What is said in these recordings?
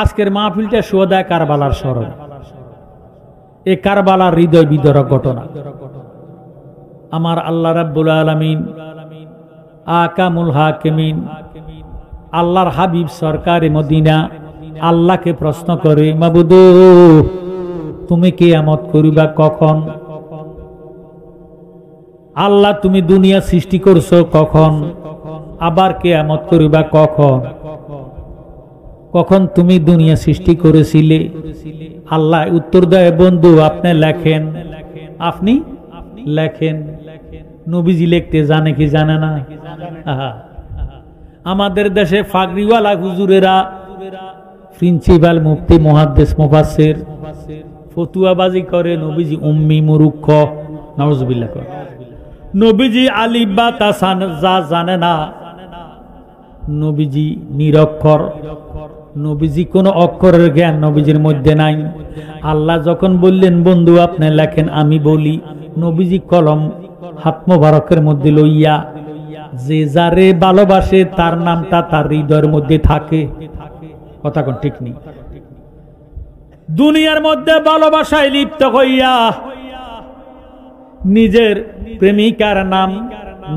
আজকের মাহফিলটা শুহাদা কারবালার স্মরণ। এই কারবালার হৃদয় বিদারক ঘটনা। আমার আল্লাহ রাব্বুল আলামিন আকামুল হাকিমিন আল্লাহর হাবিব সরকারে মদিনা আল্লাহকে প্রশ্ন করে, মাবুদ তুমি কিয়ামত করিবা কখন? আল্লাহ তুমি দুনিয়া সৃষ্টি করছো কখন? আবার কিয়ামত করিবা কখন? কখন তুমি দুনিয়া সৃষ্টি করেছিলে? আল্লাহ উত্তর দেয়, বন্ধু আপনি লেখেন, আপনি লেখেন। নবীজি লিখতে জানে কি জানে না? আমাদের দেশে ফাগরিওয়ালা হুজুরেরা, প্রিন্সিপাল মুফতি মুহাদ্দিস মুফাসসির ফতুয়াবাজি করে নবীজি উম্মি মুরুক্ষ, নাউজুবিল্লাহ। নবীজি আলিফ বা তা যা জানে না, নবীজি নিরক্ষর, নবীজি কোন অক্ষরের জ্ঞান নবীজির মধ্যে নাই। আল্লাহ যখন বললেন বন্ধু আপনি লেখেন, আমি বলি, নবীজি কলম হাত মোবারকের মধ্যে লইয়া যে যারে ভালোবাসে তার নামটা তার হৃদয়ের মধ্যে থাকে। কথা কোন ঠিক নেই? দুনিয়ার মধ্যে ভালোবাসায় লিপ্ত হইয়া নিজের প্রেমিকার নাম,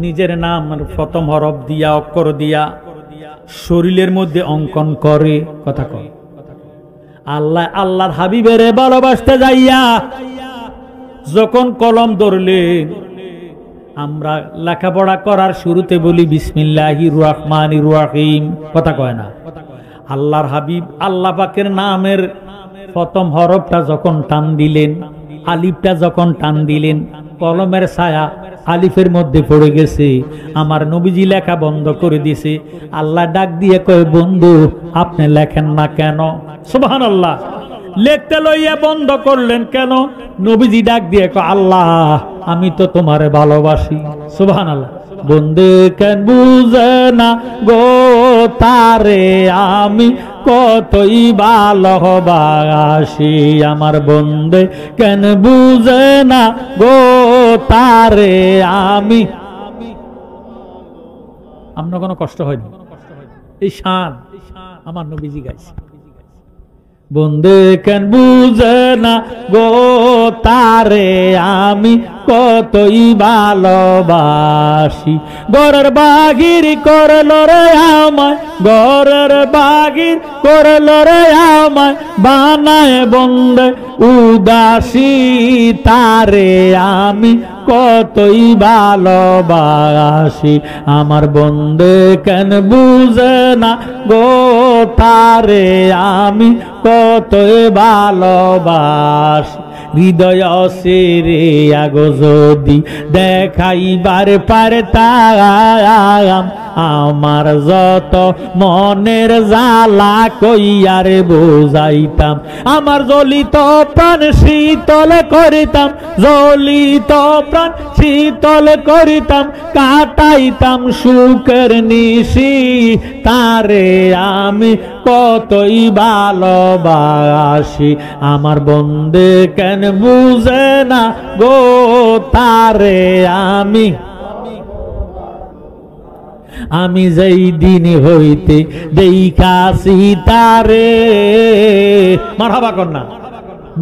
নিজের নাম প্রথম হরফ দিয়া, অক্ষর দিয়া শরীরের মধ্যে অঙ্কন করে। কথা কয় আল্লাহ আল্লাহর হাবিবের ভালোবাসতে যাইয়া যখন কলম ধরলেন, আমরা লেখাপড়া করার শুরুতে বলি বিসমিল্লাহির রহমানির রহিম। কথা কয় না? আল্লাহর হাবিব আল্লাহ পাকের নামের প্রথম হরফটা যখন টান দিলেন, আলিফটা যখন টান দিলেন, কলমের ছায়া আলিফের মধ্যে পড়ে গেছে। আমার নবীজি লেখা বন্ধ করে দিয়েছে। আল্লাহ ডাক দিয়ে কয়, বন্ধু আপনি লেখেন না কেন? সুবহানাল্লাহ। লিখতে লইয়া বন্ধ করলেন কেন? নবীজি ডাক দিয়ে কয়, আল্লাহ আমি তো তোমারে ভালোবাসি। সুবহানাল্লাহ। বন্দে কেন বুঝে না গো তারে আমি কতই ভালোবাসি। আমার বন্দে কেন বুঝে না গো তারে আমি। আপনার কোনো কষ্ট হয়নি? এই শান আমার নবীজি গাইছে। বন্দে কেন বুঝে না গো তারে আমি কতই ভালোবাসি। গরের বাগির করল রে আমায়, গরের বাগির করল রে আমায়, বানায় বন্দে উদাসী। তারে আমি কতই ভালোবাসি। আমার বন্দে কেন বুঝে না গো তারে আমি কতই ভালোবাসি। হৃদয় সেরে আগো যদি দেখাইবার পারতাম, আমার যত মনের জ্বালা কইয়ারে বুঝাইতাম। আমার জ্বলিত প্রাণ শীতল করিতাম, জ্বলিত প্রাণ শীতল করিতাম, কাটাইতাম সুখের নিশি। তারে আমি কতই ভালোবাসি। আমার বন্দে কেন বুঝে না গো তারে আমি। আমি যেই দিন হইতে দেখাছি তারে, মারহাবা কন্যা,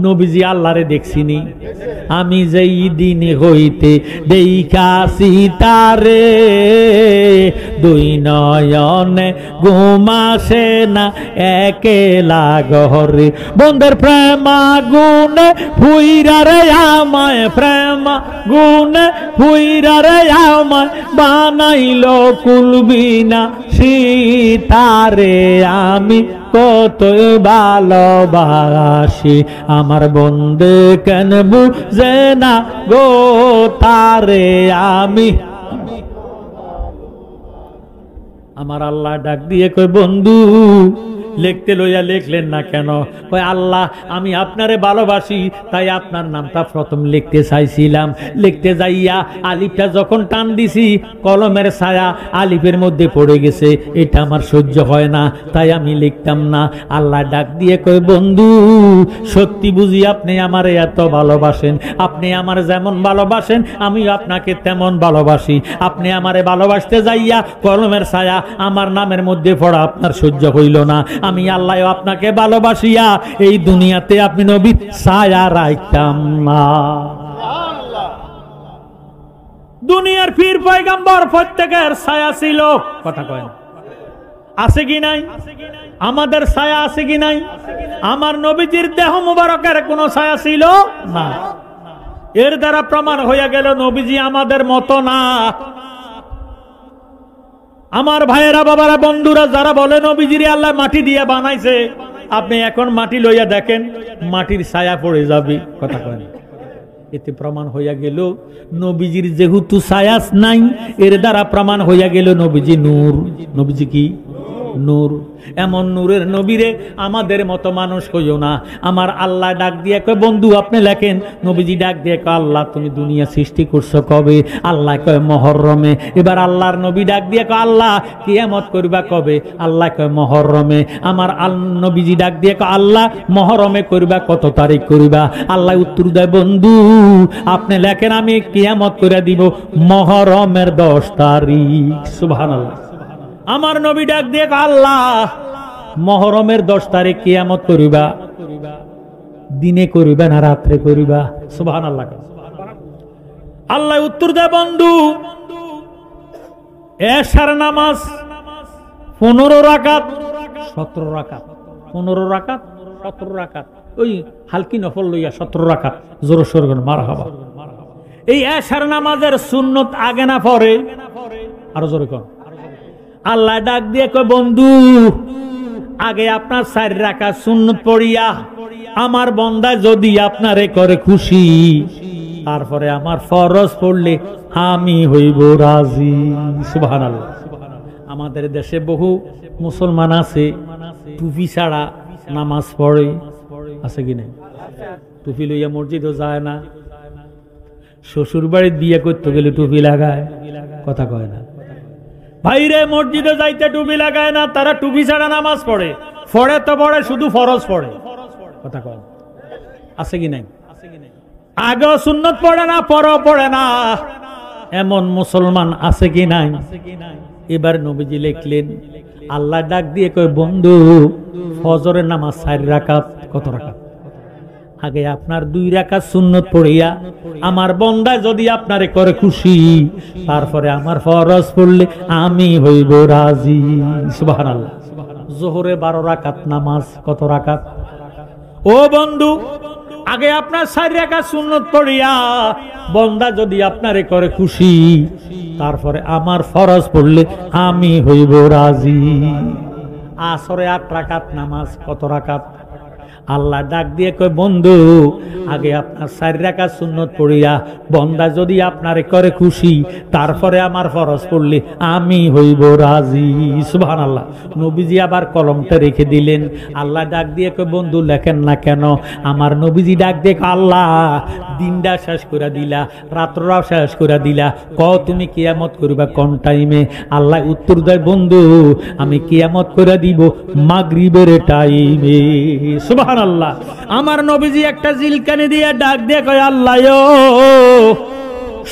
নবীজি আল্লাহরে দেখছিনি। আমি যেই দিন হইতে দেখাছি তারে, দুই নয়নে ঘুমাসে না একেলা ঘরে। বন্ধের প্রেমা গুনে ফুইরা রে আমায়, প্রেমা গুনে ফুইরা রে আমায়, বানাইল কুলবিনা সীতারে আমি কতই ভালোবাসি। আমার বন্দে কেন বুঝে না গো তারে আমি। আমার আল্লাহ ডাক দিয়ে কই, বন্ধু লিখতে লইয়া লিখলেন না কেন? কই আল্লাহ আমি আপনারে ভালোবাসি, তাই আপনার নামটা প্রথম লিখতে চাইছিলাম। লিখতে যাইয়া আলিফটা যখন টান দিছি, কলমের ছায়া আলিফের মধ্যে পড়ে গেছে। এটা আমার সহ্য হয় না, তাই আমি লিখতাম না। আল্লাহ ডাক দিয়ে কই, বন্ধু সত্যি বুঝি আপনি আমারে এত ভালোবাসেন? আপনি আমার যেমন ভালোবাসেন আমি আপনাকে তেমন ভালোবাসি। আপনি আমারে ভালোবাসতে যাইয়া কলমের ছায়া আমার নামের মধ্যে পড়া আপনার সহ্য হইল না। আমি আল্লাহ আপনাকে ভালোবাসিয়া এই দুনিয়াতে আপনি নবী ছায়া রাখতাম না। দুনিয়ার পীর পয়গম্বর প্রত্যেকের ছায়া ছিল, কথা কয় না? আছে কি নাই? আমাদের ছায়া আছে কি নাই? আমার নবীজির দেহ মুবারকের কোন ছায়া ছিল না। এর দ্বারা প্রমাণ হয়ে গেল নবীজি আমাদের মতো না। আমার ভাইয়েরা, বাবারা, বন্ধুরা, যারা বলে নবীজির আল্লাহ মাটি দিয়ে বানাইছে, আপনি এখন মাটি লইয়া দেখেন, মাটির ছায়া পড়ে যাবে, কথা কয় না? এতে প্রমাণ হইয়া গেল নবীজির যেহেতু ছায়া নাই, এর দ্বারা প্রমাণ হইয়া গেল নবীজি নূর। নবীজি কি? নূর। এমন নূরের নবীরে আমাদের মতো মানুষ হইও না। আমার আল্লাহ ডাক দিয়ে কয় বন্ধু আপনি লেখেন, নবীজি ডাক দিয়ে কয় আল্লাহ তুমি দুনিয়া সৃষ্টি করছো কবে? আল্লাহ কয় মুহররমে। এবার আল্লাহর নবী ডাক দিয়ে কয় আল্লাহ কিয়ামত করবা কবে? আল্লাহ কয় মুহররমে। আমার নবীজি ডাক দিয়ে কয় আল্লাহ মুহররমে করবা কত তারিখ করবা? আল্লাহ উত্তর দেয় বন্ধু আপনি লেখেন আমি কিয়ামত করে দিব মুহররমের 10 তারিখ। সুবহানাল্লাহ। আমার নবী ডাক দিয়ে আল্লাহ মুহররমের 10 তারিখ কিয়ামত করিবা, দিনে করিবা না রাত্রে করিবা? সুবহানাল্লাহ। আল্লাহ উত্তর দেয় বন্ধু এশার নামাজ 15 রাকাত 17 রাকাত 15 রাকাত 17 রাকাত, ওই হালকি নফল লইয়া 17 রাকাত জোর সোর মারহাবা। এই এশার নামাজের সুন্নত আগে না পরে? আরো জোরে কোন। আল্লাহ ডাক দিয়ে কয় বন্ধু আগে আপনার 4 রাকাত সুন্নত পড়িয়া আমার বান্দা যদি আপনারে করে খুশি, তারপরে আমার ফরজ পড়লে আমি হইব রাজি। সুবহানাল্লাহ। আমাদের দেশে বহু মুসলমান আছে টুপি ছাড়া নামাজ পড়ে, আছে কি নাই? টুপি লইয়া মসজিদও যায় না, শ্বশুর বাড়ির বিয়ে করতে গেলে টুপি লাগায়, কথা কয় না? ভাইরে মসজিদে যাইতে টুপি লাগায় না, তারা টুপি ছাড়া নামাজ পড়ে। পড়ে তো পড়ে, শুধু ফরজ পড়ে, কথা কয়? আছে কি নাই? আগেও সুন্নত পড়ে না, পরও পড়ে না, এমন মুসলমান আছে কি নাই? এবার নবীজি লিখলেন, আল্লাহ ডাক দিয়ে কয় বন্ধু ফজরের নামাজ 4 রাকাত। কত রাকাত? আগে আপনার 2 রাকাত সুন্নত পড়িয়া আমার বান্দা যদি আপনারে করে খুশি, তারপরে আমার ফরজ পড়লে আমি হইব রাজি। সুবহানাল্লাহ। যোহরে 12 রাকাত নামাজ। কত রাকাত? ও বন্ধু আগে আপনার 4 রাকাত সুন্নত পড়িয়া বান্দা যদি আপনারে করে খুশি, তারপরে আমার ফরজ পড়লে আমি হইব রাজি। আসরে 8 রাকাত নামাজ। কত রাকাত? আল্লাহ ডাক দিয়ে কয় বন্ধু আগে আপনার 4 রাকাত সুন্নত পড়িয়া বান্দা যদি আপনারে করে খুশি, তারপরে আমার ফরজ পড়লে আমি হইব রাজি। সুবহানাল্লাহ। নবীজি আবার কলমটা রেখে দিলেন। আল্লাহ ডাক দিয়ে কয় বন্ধু লেখেন না কেন? আমার নবীজি ডাক দিয়ে আল্লাহ দিনটা শেষ করে দিলা, রাত্রটাও শেষ করে দিলা, তুমি কিয়ামত করবা কোন টাইমে? আল্লাহ উত্তর দেয় বন্ধু আমি কিয়ামত করে দিব মাগরিবের টাইমে। সুবহানাল্লাহ। আমার নবীজি একটা জিলকানি দিয়ে ডাক দিয়ে কয় আল্লাহ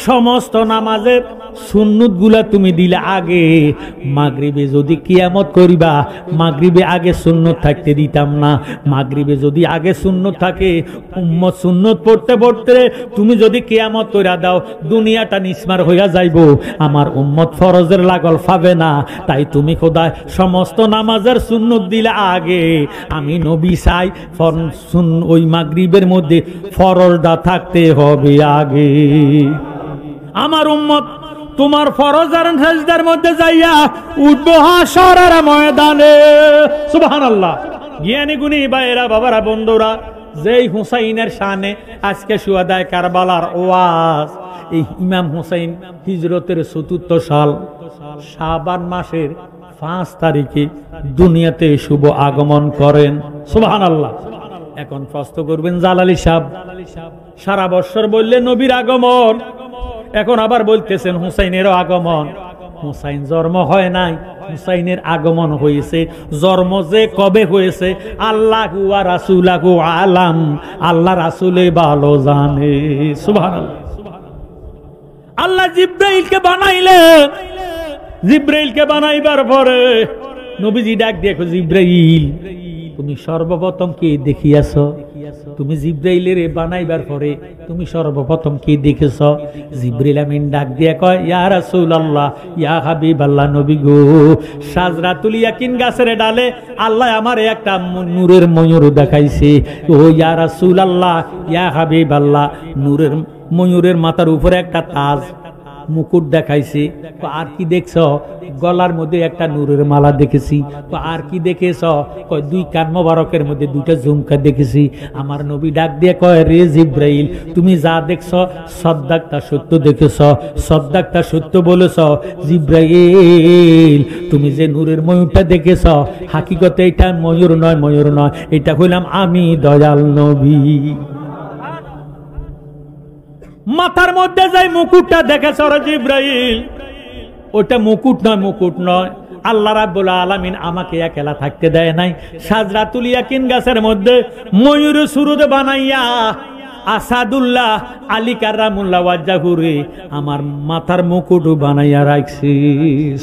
সমস্ত নামাজের সুন্নত গুলা তুমি দিলে আগে, মাগরিবে যদি কিয়ামত করিবা, মাগরিবে আগে সুন্নত থাকতে দিতাম না। মাগরিবে যদি আগে সুন্নত থাকে, উম্মত সুন্নত পড়তে পড়তে তুমি যদি কিয়ামত কইরা দাও, দুনিয়াটা নিসমার হইয়া যাইব, আমার উম্মত ফরজের লাগল পাবে না। তাই তুমি খোদা সমস্ত নামাজের সুন্নত দিলে আগে, আমি নবী চাই ওই মাগরিবের মধ্যে ফরজটা থাকতে হবে আগে। আমার উম্মত তোমার ফরজ আর সাজদার মধ্যে যাইয়া উঠবো হাশরের ময়দানে। সুবহানাল্লাহ। জ্ঞানী গুণী ভাইরা, বাবারা, বন্ধুরা, যেই হুসাইনের শানে আজকে শুহাদায়ে কারবালার ওয়াজ, এই ইমাম হুসাইন হিজরতের 74 সাল শাবান মাসের 5 তারিখে দুনিয়াতে শুভ আগমন করেন। সুবহানাল্লাহ। এখন প্রশ্ন করবেন জালালি সাহেব সারা বছর বললে নবীর আগমন, এখন আবার বলতেছেন হুসাইনেরও আগমন। হুসাইন জন্ম হয় নাই, হুসাইনের আগমন হয়েছে। জন্ম যে কবে হয়েছে আল্লাহু ওয়া রাসূলুহু আলাম, আল্লাহ রাসূলে ভালো জানে। সুবহানাল্লাহ। আল্লাহ জিব্রাইলকে বানাইলেন, জিব্রাইলকে বানাইবার পরে নবীজি ডাক দিয়ে কয়, জিব্রাইল তুমি সর্বপ্রথম কে দেখিয়াছ? তুমি জিব্রাইলের বানাইবার পরে তুমি সর্বপ্রথম কে দেখেছ? জিব্রাইল আমিন ডাক দিয়ে কয়, ইয়া রাসূলুল্লাহ, ইয়া হাবিবাল্লাহ, নবী গো, শাজরাতুল ইয়াকিন গাছের ডালে আল্লাহ আমারে একটা নূরের ময়ূর দেখাইছে। ও ইয়া রাসূলুল্লাহ, ইয়া হাবিবাল্লাহ, নূরের ময়ূরের মাথার উপরে একটা তাজ মুকুট দেখাইছে। আর কি দেখছ? গলার মধ্যে একটা নূরের মালা দেখেছি। আর কি দেখেছ? দুই কান মোবারকের মধ্যে দুইটা ঝুমকা দেখেছি। আমার নবী ডাক দিয়ে কয়, রে জিব্রাইল, তুমি যা দেখছ সদ্দাকটা সত্য দেখেছ, সদ্দাকটা সত্য বলেছ। জিব্রাইল, তুমি যে নূরের ময়ূরটা দেখেছ হাকিকতে এটা ময়ূর নয়, ময়ূর নয়, এটা হইলাম আমি, দয়াল নবী। মাথার মধ্যে যাই মুকুটটা দেখেছ রে জিব্রাইল, ওটা মুকুট নয়, মুকুট নয়। আল্লাহ রাব্বুল আলামিন আমাকে একলা থাকতে দেয় নাই। শাজরাতুল ইয়াকিন গাছের মধ্যে ময়ূর সুরুদ বানাইয়া আসাদুল্লাহ আলী কাররামুল্লাহ ওয়াজহুরে আমার মাথার মুকুট বানাইয়া রাখছি।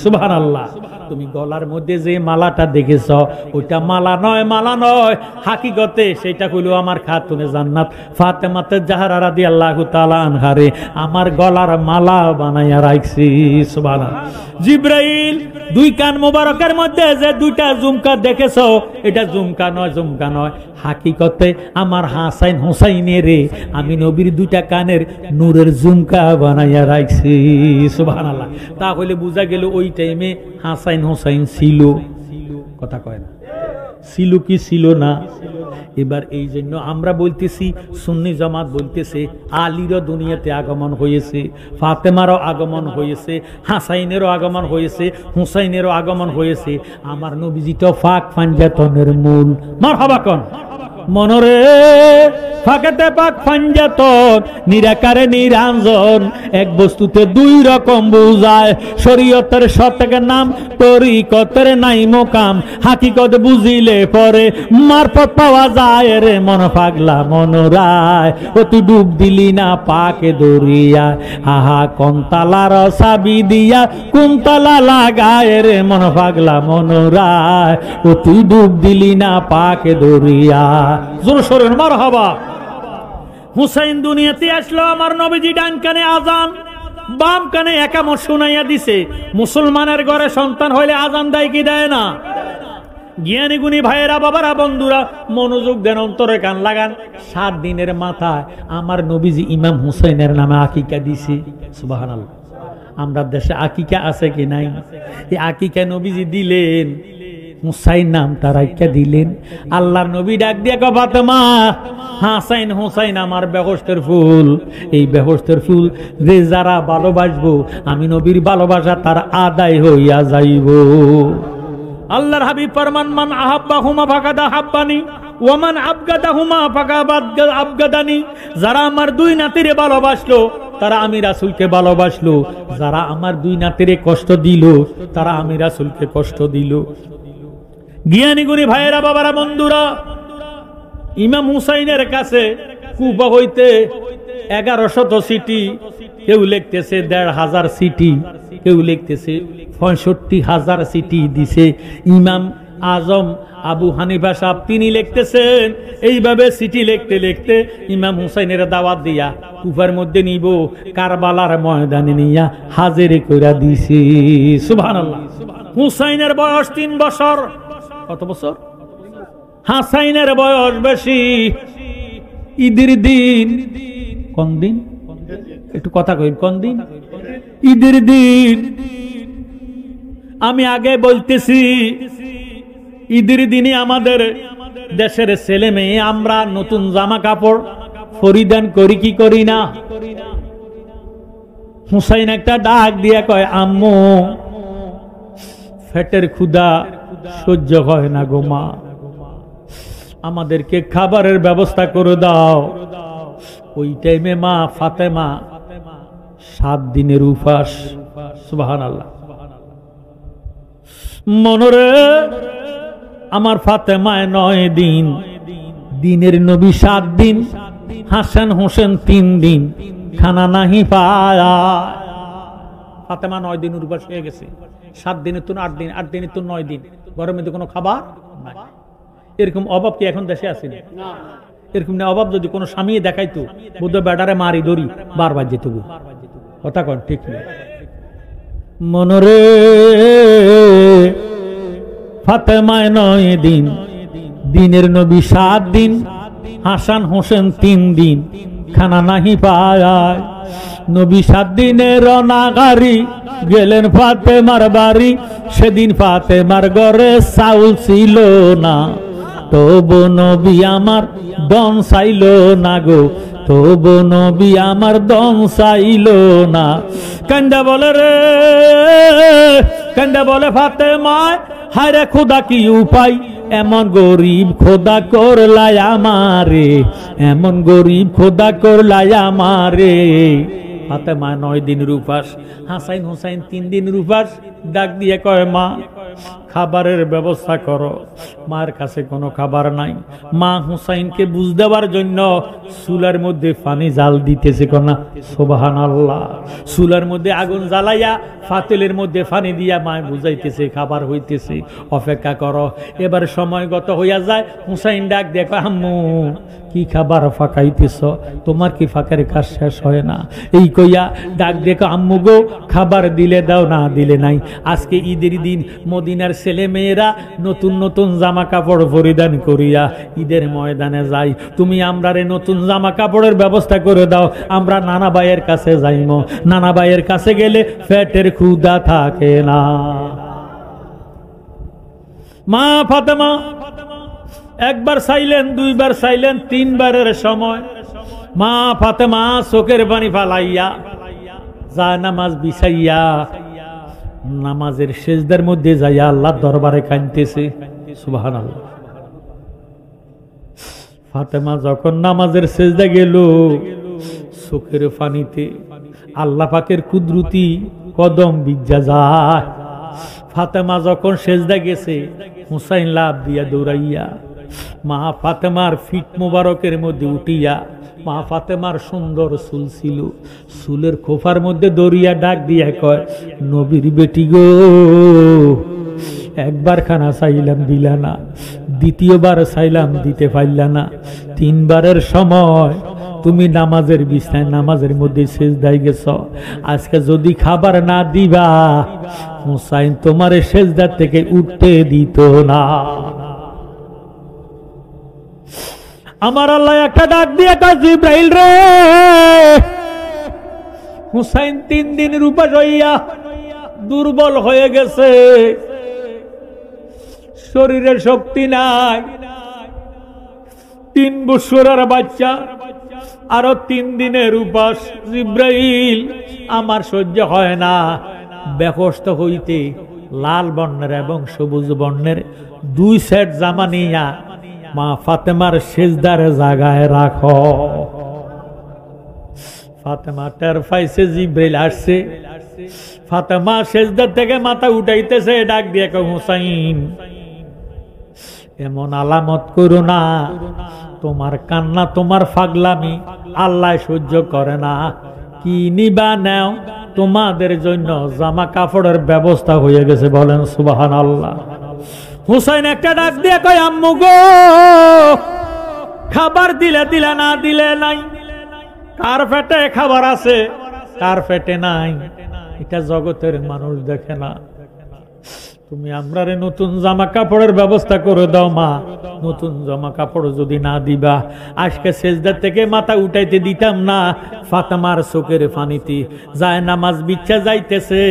সুবহানাল্লাহ। তুমি গলার মধ্যে যে মালাটা দেখেছ ওইটা মালা নয়, মালা নয়, হাকিকতে সেটা হইল আমার খাতুনে জান্নাত ফাতেমাতে জাহরা রাদিয়াল্লাহু তাআলা আনহারে আমার গলার মালা বানাইয়া রাখছি। সুবহানাল্লাহ। জিব্রাইল, দুই কান মোবারকের মধ্যে যে দুইটা ঝুমকা দেখেছ এটা ঝুমকা নয়, ঝুমকা নয়, হাকিকতে আমার হাসাইন হুসাইনের আমি নবীর দুইটা কানের নূরের ঝুমকা বানাইয়া রাখছি। সুবহানাল্লাহ। তাহলে বুঝা গেল ওই টাইমে হাসাইন হুসাইন ছিল। কথা কয় না, ছিল কি ছিল না? এবার এই জন্য আমরা বলতেছি, সুন্নি জামাত বলতেছে আলীরও দুনিয়াতে আগমন হয়েছে, ফাতেমারও আগমন হয়েছে, হাসাইনেরও আগমন হয়েছে, হুসাইনেরও আগমন হয়েছে। আমার নবীজিটা ফাক পাঞ্জাতনের মূল। মারহাবা কোন মনরে ফাঁকেতে পাক পাঞ্জাতন, নিরাকারে নিরঞ্জন, এক বস্তুতে দুই রকম বুঝায়। শরীয়তের সত্যের নাম, তরিকতের নাই মোকাম, হাকিকত বুঝিলে পরে মারফত পাওয়া যায় রে মন পাগলা মনোরায়। ও তুই ডুব দিলি না পাকে দরিয়া, আহা কন্তালার সাবি দিয়া কুন্তলা লাগায় রে মন পাগলা মনোরায়। ও তুই ডুব দিলি না পাকে দরিয়া। জোর সরেন মারহাবা। হুসাইন দুনিয়াতে আসলো, আমার নবীজি ডান কানে আজান, বাম কানে একামত শুনাইয়া দিছে। মুসলমানের ঘরে সন্তান হইলে আজান দেয় কি দেয় না? জ্ঞানী গুণী ভাইয়েরা, বাবারা, বন্ধুরা, মনোযোগ দেন, অন্তরে কান লাগান। 7 দিনের মাথায় আমার নবীজি ইমাম হুসাইনের নামে আকিকা দিছে। সুবহানাল্লাহ। আমরা দেশে আকিকা আছে কি নাই? এই আকিকা নবীজি দিলেন, হুসাইন নামটা রাইখা দিলেন। আল্লাহর নবী ডাক দিয়ে কয়, ফাতেমা, হাসাইন হুসাইন আমার বেহেশতের ফুল। এই বেহেশতের ফুল যে যারা ভালোবাসবো আমি নবীর ভালোবাসা তার আদায় হইয়া যাইব। আল্লাহর হাবিব ফরমান, মান আহাব্বাহুমা ফাকাদ আহাব্বানি ওয়া মান আবগাদাহুমা ফাকাদ আবগাদানি। যারা আমার দুই নাতিরে ভালোবাসলো তারা আমি রাসূলকে ভালোবাসলো, যারা আমার দুই নাতিরে কষ্ট দিল তারা আমি রাসূলকে কষ্ট দিল। জ্ঞানী গুণী ভাইয়েরা, বাবারা, বন্ধুরা, ইমাম হুসাইনের কাছে কুফা হইতে 1100 সিটি, কেউ লিখতেছে 1500 সিটি, কেউ লিখতেছে 65,000 সিটি দিছে ইমাম আজম আবু হানিফা সাহেব। তিনি লিখতেছেন এইভাবে সিটি লিখতে লিখতে ইমাম হুসাইনের দাওয়াত দিয়া কুফার মধ্যে নিব, কারবালার ময়দানে নিয়া হাজির কইরা দিছি। সুবহানাল্লাহ। হুসাইনের বয়স 3 বছর। কত বছর? হাসাইনের বয়স বেশি। ঈদের দিন, কোন দিন? একটু কথা কই, কোন দিন? ঈদের দিন। আমি আগে বলতেছি, ঈদের দিনে আমাদের দেশের ছেলে মেয়ে আমরা নতুন জামা কাপড় পরিধান করি কি করি না? হুসাইন একটা ডাক দিয়া কয়, আম্মু, পেটের ক্ষুধা সহ্য হয় না গো মা, আমাদেরকে খাবারের ব্যবস্থা করে দাও। ওই টাইমে মা ফাতেমা 7 দিনের উপাস। সুবহানাল্লাহ। মনরে আমার ফাতেমায় 9 দিন, দিনের নবী 7 দিন, হাসান হোসেন 3 দিন খানা নাহি পায়। ফাতেমা 9 দিন উপাস হয়ে গেছে। 7 দিনের তো 8 দিন, 8 দিনের তো 9 দিন, ঘরের মধ্যে কোনো খাবার নাই। এরকম অভাব কি এখন দেশে আছে? এরকম না অভাব যদি কোনো স্বামী দেখাইতো, বুদ্ধ বেটারে মারি ধরি বারবার যেত, কথা কন ঠিক নেই। মনরে ফাতেমায় 9 দিন, দিনের নবী 7 দিন, হাসান হোসেন 3 দিন, খানা নাহি পায়। নবী 7 দিনের রনাগারি গেলেন ফাতেমার বাড়ি, সেদিন ফাতেমার ঘরে চাউল ছিল না, তবু নবী আমার দম চাইল না গো, তবু নবী আমার দম চাইল না। কান্দা বলে রে, কান্দা বলে ফাতেমায়, হায় রে খোদা কি উপায়, এমন গরিব খোদা করলাই আমারে, এমন গরিব খোদা করলাই আমারে। ফাতেমা 9 দিনের উপাস, হাসাইন হোসাইন 3 দিনের উপাস। ডাক দিয়ে কয়, মা খাবারের ব্যবস্থা করো। মার কাছে কোনো খাবার নাই। মা হুসাইনকে বুঝ দেওয়ার জন্য চুলার মধ্যে পানি জাল দিতেছে, কনা সুবহানাল্লাহ। চুলার মধ্যে আগুন জ্বালাইয়া ফাতেলের মধ্যে পানি দিয়া মায় বুঝাইতেছে খাবার হইতেছে, অপেক্ষা করো। এবার সময়গত হইয়া যায়। হুসাইন ডাক দেখো, আম্মু কি খাবার ফাঁকাইতেছ, তোমার কি ফাঁকের কাজ শেষ হয় না? এই কইয়া ডাক দেখো, আম্মু গো খাবার দিলে দাও, না দিলে নাই। আজকে ঈদের দিন, মদিনার ছেলে মেয়েরা নতুন নতুন জামা কাপড় পরিধান করিয়া ঈদের ময়দানে যাই। তুমি আমরারে নতুন জামা কাপড়ের ব্যবস্থা করে দাও, আমরা নানা ভাইয়ের কাছে যাইম। নানা ভাইয়ের কাছে গেলে পেটের ক্ষুধা থাকে না। মা ফাতেমা একবার চাইলেন, 2 বার চাইলেন, 3 বারের সময় মা ফাতেমা চোখের পানি ফালাইয়া যা নামাজ বিছাইয়া নামাজের সেজদার মধ্যে যাইয়া আল্লাহর দরবারে কাঁদতেছে। সুবহানাল্লাহ। ফাতেমা যখন নামাজের সেজদা গেল, চোখের পানিতে আল্লাহ পাকের কুদরতি কদম বিজ্জা যায়। ফাতেমা যখন সেজদা গেছে, হুসাইন লাভ দিয়া দৌড়াইয়া মা ফাতেমার ফিট মোবারকের মধ্যে উঠিয়া, মা ফাতেমার সুন্দর চুল ছিল, চুলের খোফার মধ্যে দৌড়িয়া ডাক দিয়া কয়, নবীর বেটি গো, একবার খানা চাইলাম দিলা না, দ্বিতীয়বার চাইলাম দিতে পারলা না, 3 বারের সময় তুমি নামাজের বিছানায় নামাজের মধ্যে সেজদায় গেছ। আজকে যদি খাবার না দিবা, হুসাইন তোমার সেজদা থেকে উঠতে দিত না। আমার আল্লাহ একটা ডাক দিয়ে কয়, জিব্রাইল রে, হুসাইন 3 দিনের উপাস হইয়া দুর্বল হয়ে গেছে, শরীরের শক্তি নাই, 3 বছরের বাচ্চা, আরো 3 দিনের উপাস। জিব্রাইল, আমার সহ্য হয় না, বেকস্ত হইতে লাল বর্ণের এবং সবুজ বর্ণের 2 সেট জামা নিয়া মা ফাতেমার সেজদার জায়গায় রাখো। ফাতেমা টের পাইছে জিব্রাইল আসছে। ফাতেমা সেজদা থেকে মাথা উঠাইতেছে, ডাক দিয়ে কয়, হুসাইন এমন আলামত করো না, তোমার কান্না তোমার ফাগলামি আল্লাহ সহ্য করে না। কি নিবা নাও, তোমাদের জন্য জামা কাপড়ের ব্যবস্থা হয়ে গেছে, বলেন সুবহানাল্লাহ। হুসাইন একটা ডাক দিয়ে কয়, আম্মু গো খাবার দিলে দিলে, না দিলে নাই। কার পেটে খাবার আছে, কার পেটে নাই, এটা জগতের মানুষ দেখে না। তুমি আমরারে নতুন জামা কাপড়ের ব্যবস্থা করে দাও মা। নতুন জামা কাপড় যদি না দিবা, আজকে সেজদা থেকে মাথা উঠাইতে দিতাম না। ফাতেমার চোখের পানিতে যায় নামাজ বিচ্ছা যাইতেছে।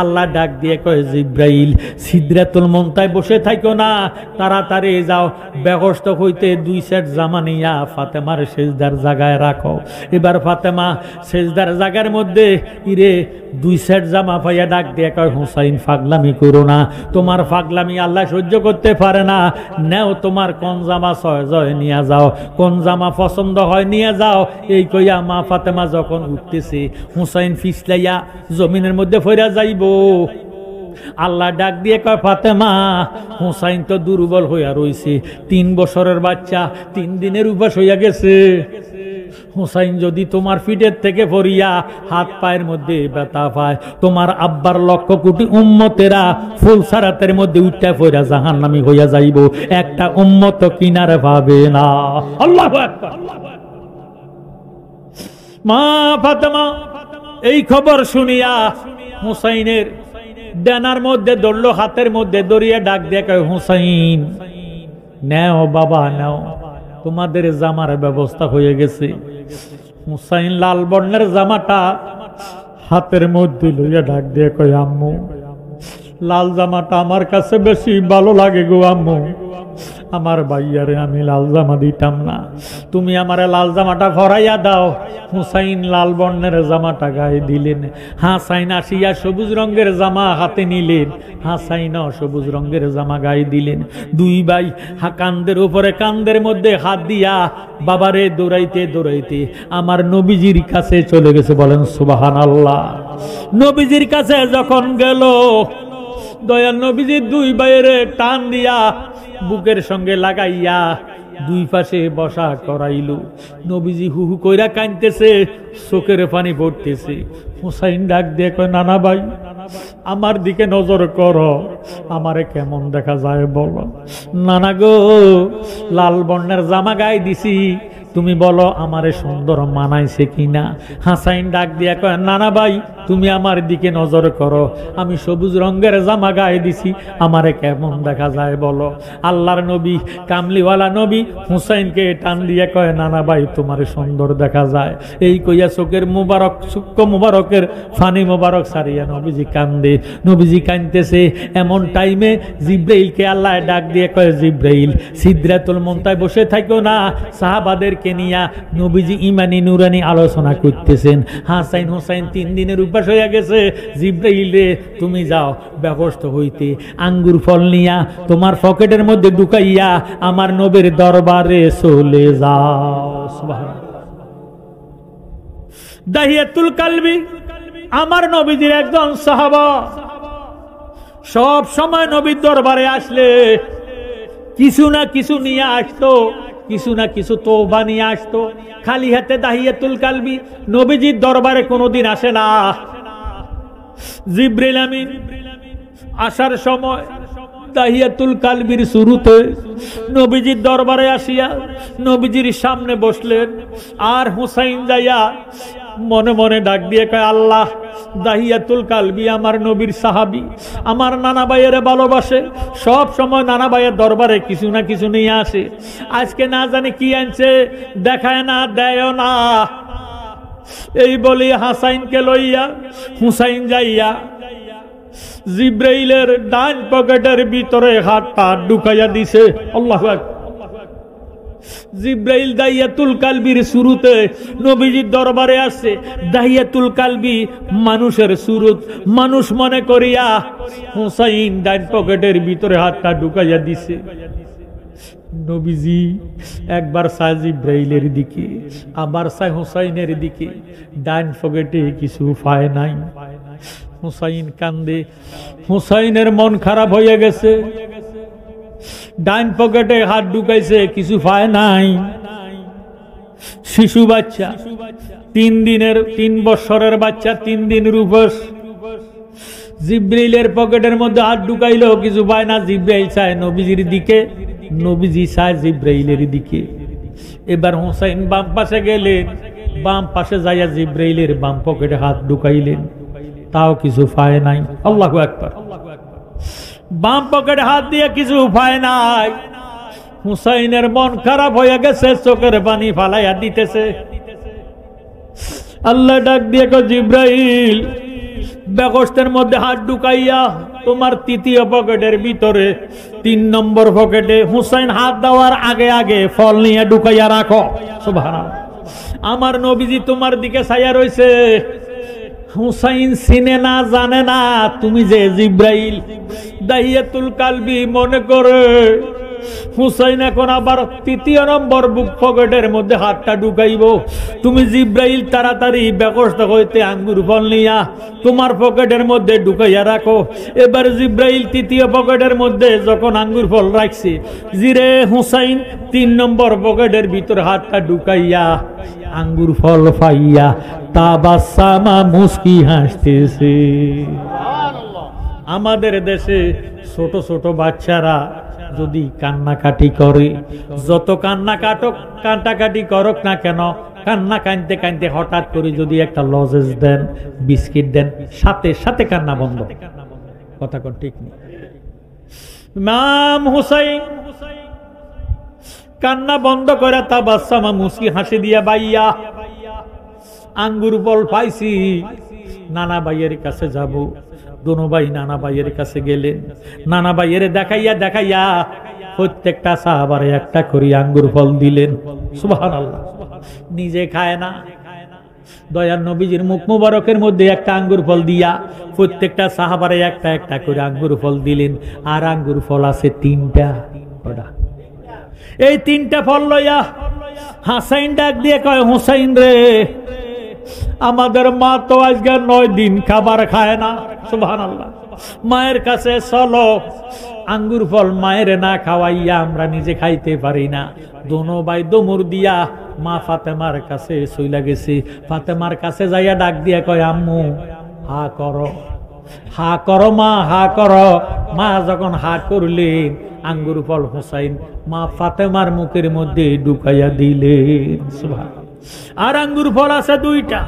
আল্লাহ ডাক দিয়ে কয়, জিব্রাইল সিদরাতুল মুনতাহায় বসে থাকো না, তাড়াতাড়ি যাও, বেকস্ত হইতে 2 সেট জামা নিয়া ফাতেমার সেজদার জায়গায় রাখো। এবার ফাতেমা সেজদার জায়গার মধ্যে ইরে 2 সেট জামা পাইয়া ডাক দিয়ে কয়, হুসাইন পাগলামি করো না, তোমার পাগলামি আল্লাহ সহ্য করতে পারে না। নেও তোমার কোন জামা সহজয় নিয়ে যাও, কোন জামা পছন্দ হয় নিয়ে যাও। এই কইয়া মা ফাতেমা যখন উঠতেছে, হুসাইন ফিসলাইয়া জমিনের মধ্যে ফইরা যাইব। আল্লাহ ডাক দিয়ে কয়, ফাতেমা হুসাইন তো দুর্বল হইয়া রইছে, 3 বছরের বাচ্চা, 3 দিনের উপাস হইয়া গেছে। হুসাইন যদি তোমার পিঠের থেকে পড়িয়া হাত পায়ের মধ্যে ব্যথা পায়, তোমার আব্বার লক্ষ কোটি উম্মতেরা ফুলসারাতের মধ্যে উঠা পড়া জাহান্নামী হইয়া যাইব, একটা উম্মত কিনারে পাবে না। আল্লাহু আকবার। মা ফাতেমা এই খবর শুনিয়া হুসাইনের ডানার মধ্যে ধরলো, হাতের মধ্যে দড়িয়ে ডাক দিয়ে কয়, হুসাইন নেও বাবা নেও, তোমাদের জামার ব্যবস্থা হয়ে গেছে। হুসাইন লাল বর্ণের জামাটা হাতের মধ্যে লইয়া ডাক দিয়ে কয়, আম্মু লাল জামাটা আমার কাছে বেশি ভালো লাগে গো আম্মু, আমার ভাইয়ারে আমি লাল জামা দিতাম না, তুমি আমারে লাল জামাটা ভরাইয়া দাও। হুসাইন লাল বর্ণের জামাটা গায়ে দিলেন। হাসাইন আসিয়া সবুজ রঙের জামা হাতে নিলেন, হাসাইনও সবুজ রঙের জামা গায়ে দিলেন। দুই ভাই কান্দের উপরে কান্দের মধ্যে হাত দিয়া বাবারে দৌড়াইতে দৌড়াইতে আমার নবীজির কাছে চলে গেছে। বলেন সুবহানাল্লাহ। নবীজির কাছে যখন গেল, দয়াল নবীজি দুই ভাইয়ের টান দিয়া বুকের সঙ্গে লাগাইয়া দুই পাশে বসা করাইল। নবীজি হু হু কইরা কাঁদতেছে, চোখের পানি পড়তেছে। হুসাইন ডাক দিয়ে কয়, নানা ভাই আমার দিকে নজর করো, আমারে কেমন দেখা যায় বলো। নানা গো লাল বর্ণের জামা গায়ে দিছি, তুমি বলো আমারে সুন্দর মানাইছে কিনা। হাসাইন ডাক দিয়া কয়, নানা ভাই তুমি আমার দিকে নজর করো, আমি সবুজ রঙের জামা গায়ে দিছি, আমারে কেমন দেখা যায় বলো। আল্লাহর নবী কামলিওয়ালা নবী হুসাইনকে টান দিয়ে কয়, নানা ভাই তোমারে সুন্দর দেখা যায়। এই কইয়া চোখের মুবারক সূক্ষ্ম মুবারকের ফানি মুবারক সারিয়া নবীজি কান্দে। নবীজি কাঁদতেছে। এমন টাইমে জিব্রাইলকে আল্লাহ ডাক দিয়ে কয়, জিব্রাইল সিদরাতুল মুনতায় বসে থাকো না, সাহাবাদেরকে নিয়া নবীজি ইমানি নুরানি আলোচনা করতেছেন। হাসাইন হুসাইন 3 দিনের উপাস হয়ে গেছে। জিব্রাইল রে তুমি যাও ব্যবস্থা হইতে, আঙ্গুর ফল নিয়া তোমার পকেটের মধ্যে ঢুকাইয়া আমার নবীর দরবারে চলে যাও। সুবহানাল্লাহ। দাহিয়াতুল কালবি আমার নবীজির একজন সাহাবা, সব সময় নবীর দরবারে আসলে কিছু না কিছু নিয়ে আসতো, কিছু না কিছু তওবা নিয়ে আসতো। খালি হাতে দাহিয়াতুল কালবি নবীজির দরবারে কোনোদিন আসে না। জিবরিল আমিন আসার সময় দাহিয়াতুল কালবির শুরুতে নবীজির দরবারে আসিয়া নবীজির সামনে বসলেন। আর হুসাইন যাইয়া মনে মনে ডাক দিয়ে কয়, আল্লাহ দাহিয়াতুল কালবি আমার নবীর সাহাবী, আমার নানা ভাইয়ের ভালোবাসে, সব সময় নানা ভাইয়ের দরবারে কিছু না কিছু নিয়ে আসে, আজকে না জানি কি আনছে, দেখায় না দেয় না। এই বলি হাসাইনকে লইয়া হুসাইন যাইয়া জিব্রাইলের ডান পকেটের ভিতরে হাতটা ঢুকাইয়া দিছে। আল্লাহু আকবার। জিব্রাইল দাহিয়াতুল কালবির শুরুতে নবীজির দরবারে আসছে। দাহিয়াতুল কালবি মানুষের সুরত, মানুষ মনে করিয়া হুসাইন ডান পকেটের ভিতরে হাতটা ঢুকাইয়া দিছে। নবীজি একবার চায় জিব্রাইলের দিকে, আবার চায় হুসাইনের দিকে, ডান পকেটে কিছু পায় নাই। হুসাইন কান্দে, হুসাইনের মন খারাপ হয়ে গেছে। ডান পকেটে হাত ঢুকাইছে, কিছু পায় নাই। শিশু বাচ্চা, 3 বছরের বাচ্চা, 3 দিনের উপোস। জিব্রাইলের পকেটের মধ্যে হাত ঢুকাইলো, কিছু পায় না। জিব্রাইল চায় নবীজির দিকে, নবীজি চায় জিব্রাইলের দিকে। এবার হুসাইন বাম পাশে গেলেন, বাম পাশে যাইয়া জিব্রাইলের বাম পকেটে হাত ঢুকাইলেন, তাও কিছু পায় নাই। আল্লাহু আকবার। বাম পকেটে হাত দিয়ে কিছু পায় নাই। হুসাইনের মন খারাপ হয়ে গেছে, চোখের পানি ফালাইয়া দিতেছে। আল্লাহ ডাক দিয়ে কয়, জিব্রাইল বেগস্তের মধ্যে হাত ঢুকাইয়া তোমার 3য় পকেটের ভিতরে 3 নম্বর পকেটে হুসাইন হাত দেওয়ার আগে আগে ফল নিয়ে ঢুকাইয়া রাখো। সুবহানাল্লাহ। আমার নবীজি তোমার দিকে ছায়া রইছে। হুসাইন চিনে না, জানে না তুমি যে জিব্রাইল। দাহিয়াতুল কালবি মনে করে হুসাইন এখন আবার তৃতীয় নম্বর বুক পকেটের মধ্যে হাতটা ঢুকাইব। তুমি জিব্রাইল তাড়াতাড়ি ব্যবস্থা হইতে আঙ্গুর ফল নিয়া তোমার পকেটের মধ্যে ঢুকাইয়া রাখো। এবার জিব্রাইল তৃতীয় পকেটের মধ্যে যখন আঙ্গুর ফল রাখছে, জিরে হুসাইন 3 নম্বর পকেটের ভিতর হাতটা ঢুকাইয়া আঙ্গুর ফল পাইয়া তাবাসসামা মুস্কি হাসতেছে। আমাদের দেশে ছোট ছোট বাচ্চারা যদি কান্নাকাটি করে, যত কান্নাকাটি করুক না কেন, কান্না কানতে কানতে হঠাৎ করে যদি একটা লজেস দেন, বিস্কিট দেন, সাথে সাথে কান্না বন্ধ। কথা কোন ঠিক নেই। ইমাম হুসাইন কান্না বন্ধ করে তাবাসসামা মুস্কি হাসি দিয়া, বাইয়া আঙ্গুর ফল পাইছি, নানা ভাইয়ের কাছে যাব। দোনো ভাই নানা ভাইয়ের কাছে গেলেন। নানা ভাইয়ের দেখাইয়া প্রত্যেকটা সাহাবারে একটা করে আঙ্গুর ফল দিলেন। সুবহানাল্লাহ। নিজে খায় না, দয়ার নবীজির মুখ মুবারকের মধ্যে একটা আঙ্গুর ফল দিয়া প্রত্যেকটা সাহাবারে একটা একটা করে আঙ্গুর ফল দিলেন। আর আঙ্গুর ফল আছে 3টা। এই 3টা ফল লইয়া হাসাইন ডাক দিয়ে কয়, হুসাইন রে, আমাদের মা তো আজকে 9 দিন খাবার খায় না। সুবহানাল্লাহ। মায়ের কাছে চলো, আঙ্গুর ফল মায়ের না খাওয়াইয়া আমরা নিজে খাইতে পারি না। দোনো ভাই দমুর দিয়া মা ফাতেমার কাছে চইলা গেছে। ফাতেমার কাছে যাইয়া ডাক দিয়া কয়, আম্মু হা করো, হা করো মা, হা করো। মা যখন হা করলেন, আঙ্গুর ফল হুসাইন মা ফাতেমার মুখের মধ্যে ঢুকাইয়া দিলেন। সুবহানাল্লাহ। আর আঙ্গুর ফল আছে 2টা।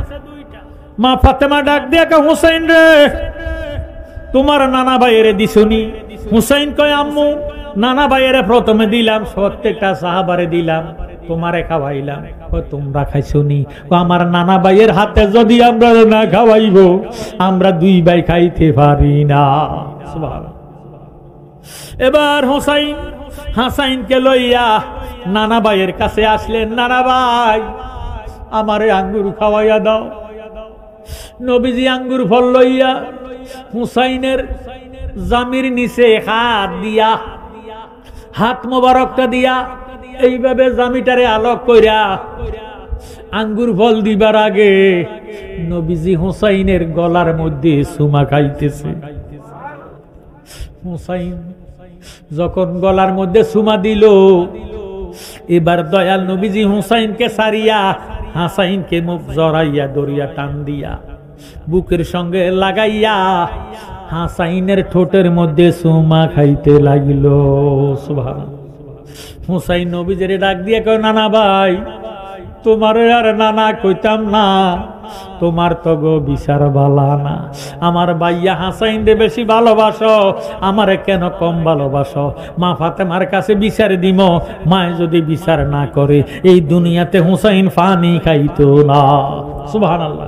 মা ফাতেমা ডাক দিয়া কয়, হুসাইন রে, তোমার নানা ভাইয়েরে দিছনি? হুসাইন কয়, আম্মু নানা ভাইয়েরে প্রথমে দিলাম, প্রত্যেকটা সাহাবারে দিলাম, তোমারে খাওয়াইলাম। তোমরা খাইছনি? আমার নানা ভাইয়ের হাতে যদি আমরা না খাওয়াইব, আমরা 2 ভাই খাইতে পারি না। সুবহানাল্লাহ। এবার হুসাইন হাসাইনকে লইয়া নানা ভাইয়ের কাছে আসলেন। নানা ভাই, আমারে আঙ্গুর খাওয়াইয়া দাও। নবীজি আঙ্গুর ফল লইয়া হুসাইনের জামির নিচে হাত দিয়া, হাত মোবারকটা দিয়া এইভাবে জামিটারে আলোক কইরা আঙ্গুর ফল দিবার আগে নবীজি হুসাইনের গলার মধ্যে চুমা খাইতেছে। হুসাইন যখন গলার মধ্যে চুমা দিল, এবার দয়াল নবীজি হুসাইনকে সারিয়া হাসাইনকে মুখ জড়াইয়া দরিয়া টান দিয়া বুকের সঙ্গে লাগাইয়া হাসাইনের ঠোঁটের মধ্যে চুমা খাইতে লাগিল। সুবহানাল্লাহ। হুসাইন নবীজিরে ডাক দিয়ে কয়, নানা ভাই, তোমার আর নানা কইতাম না, তোমার তো গো বিচার বালা না। আমার ভাইয়া হাসাইন দে বেশি ভালোবাসো, আমারে কেন কম ভালোবাসো? মা ফাতেমার কাছে বিচার দিম, মায় যদি বিচার না করে এই দুনিয়াতে হুসাইন পানি খাইতো না। সুবহানাল্লাহ।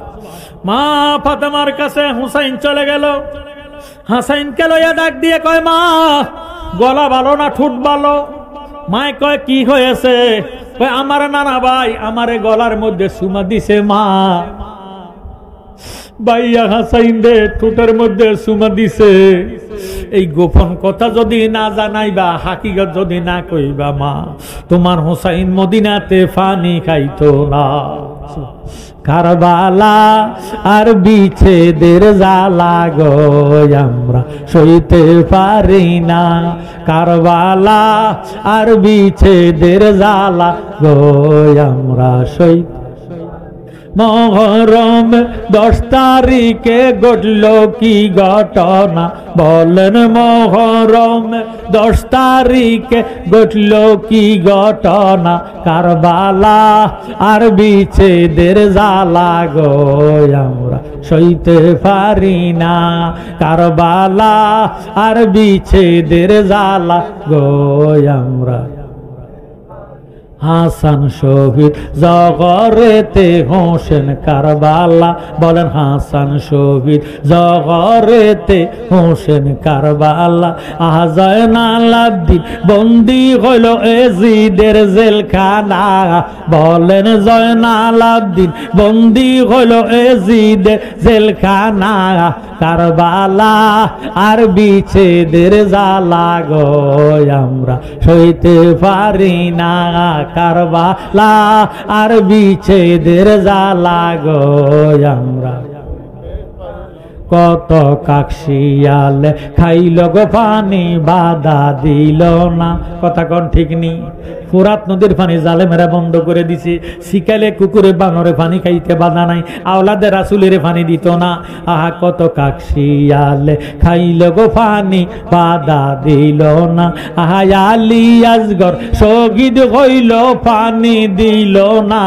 মা ফাতেমার কাছে হুসাইন চলে গেল। হাসাইনকে লইয়া ডাক দিয়ে কয়, মা, গলা ভালো না ঠোঁট ভালো? মায় কয়, কি হয়েছে? কয়, আমার নানা ভাই আমারে গলার মধ্যে চুমা দিছে মা। ভাইয়া হাসাইন রে ঠোঁটের মধ্যে চুমা দিছে। এই গোপন কথা যদি না জানাইবা, হাকিকত যদি না কইবা মা, তোমার হুসাইন মদিনাতে পানি খাইতো না। কারবালা আর বিচ্ছেদের জ্বালা গো আমরা সইতে পারি না। কারবালা আর বিচ্ছেদের জ্বালা গো আমরা সইতে। মহরম 10 তারিখে ঘটল কি ঘটনা বলেন? মহরম 10 তারিখে ঘটল কি ঘটনা? কারবালা আর বিচ্ছেদের জ্বালা গো আমরা সইতে পারি না। কারবালা আর বিচ্ছেদের জ্বালা গো আমরা। হাসান শহীদ জগরেতে হোসেন কারবালা, বলেন হাসান শহীদ জগরেতে হোসেন কারবালা। জয়নাল আবদিন বন্দী হইল এজিদের জেলখানা, বলেন জয়নাল আবদিন বন্দী হইল এজিদের জেলখানা। কারবালা আর বিচ্ছেদের জ্বালা গো আমরা সইতে পারি না, কারবালা আর বিচ্ছেদের জ্বালা গো আমরা। কত কাকশিয়ালে খাইল গো পানি বাধা দিল না, কথা কোন ঠিক নেই। ফুরাত নদীর পানি জালেমেরা বন্ধ করে দিছে, শিকালে কুকুরে বানরে পানি খাইতে বাধা নাই, আওলাদে রাসূলের পানি দিত না। আহা কত কাকশিয়ালে খাইল গো পানি বাধা দিল না, আহা আলী আসগর শহীদ হইল পানি দিল না,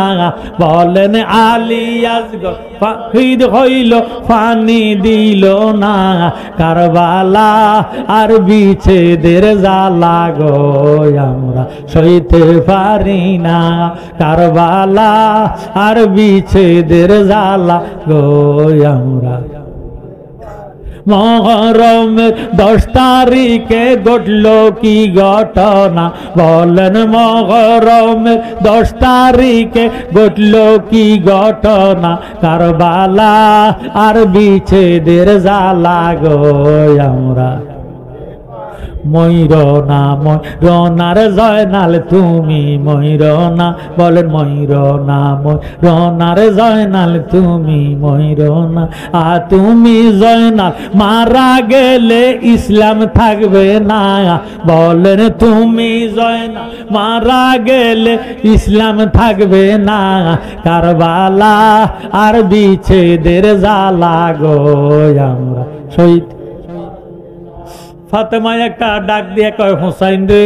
বলেন আলী আসগর শহীদ হইল পানি দিল না। কারবালা আর বিচ্ছেদের জ্বালা গো আমরা সইতে পারি না, কারবালা আর বিচ্ছেদের জ্বালা গো আমরা। মহরমের 10 তারিখে ঘটল কি ঘটনা, বলেন মহরমের 10 তারিখে ঘটল কি ঘটনা। কারবালা আর বিচ্ছেদের জ্বালা গো আমরা। ময়ূরনা ময়ূরনার জয়নাল তুমি ময়ূরনা, বলেন ময়ূরনা ময়ূরনার জয়নাল তুমি ময়ূরনা। তুমি জয়নাল মারা গেলে ইসলাম থাকবে না, বলেন তুমি জয়নাল মারা গেলে ইসলাম থাকবে না। কারবালা আর বিচ্ছেদের জ্বালা গো আমরা সইতে। ফাতেমা একটা ডাক দিয়ে কয়, হোসাইন রে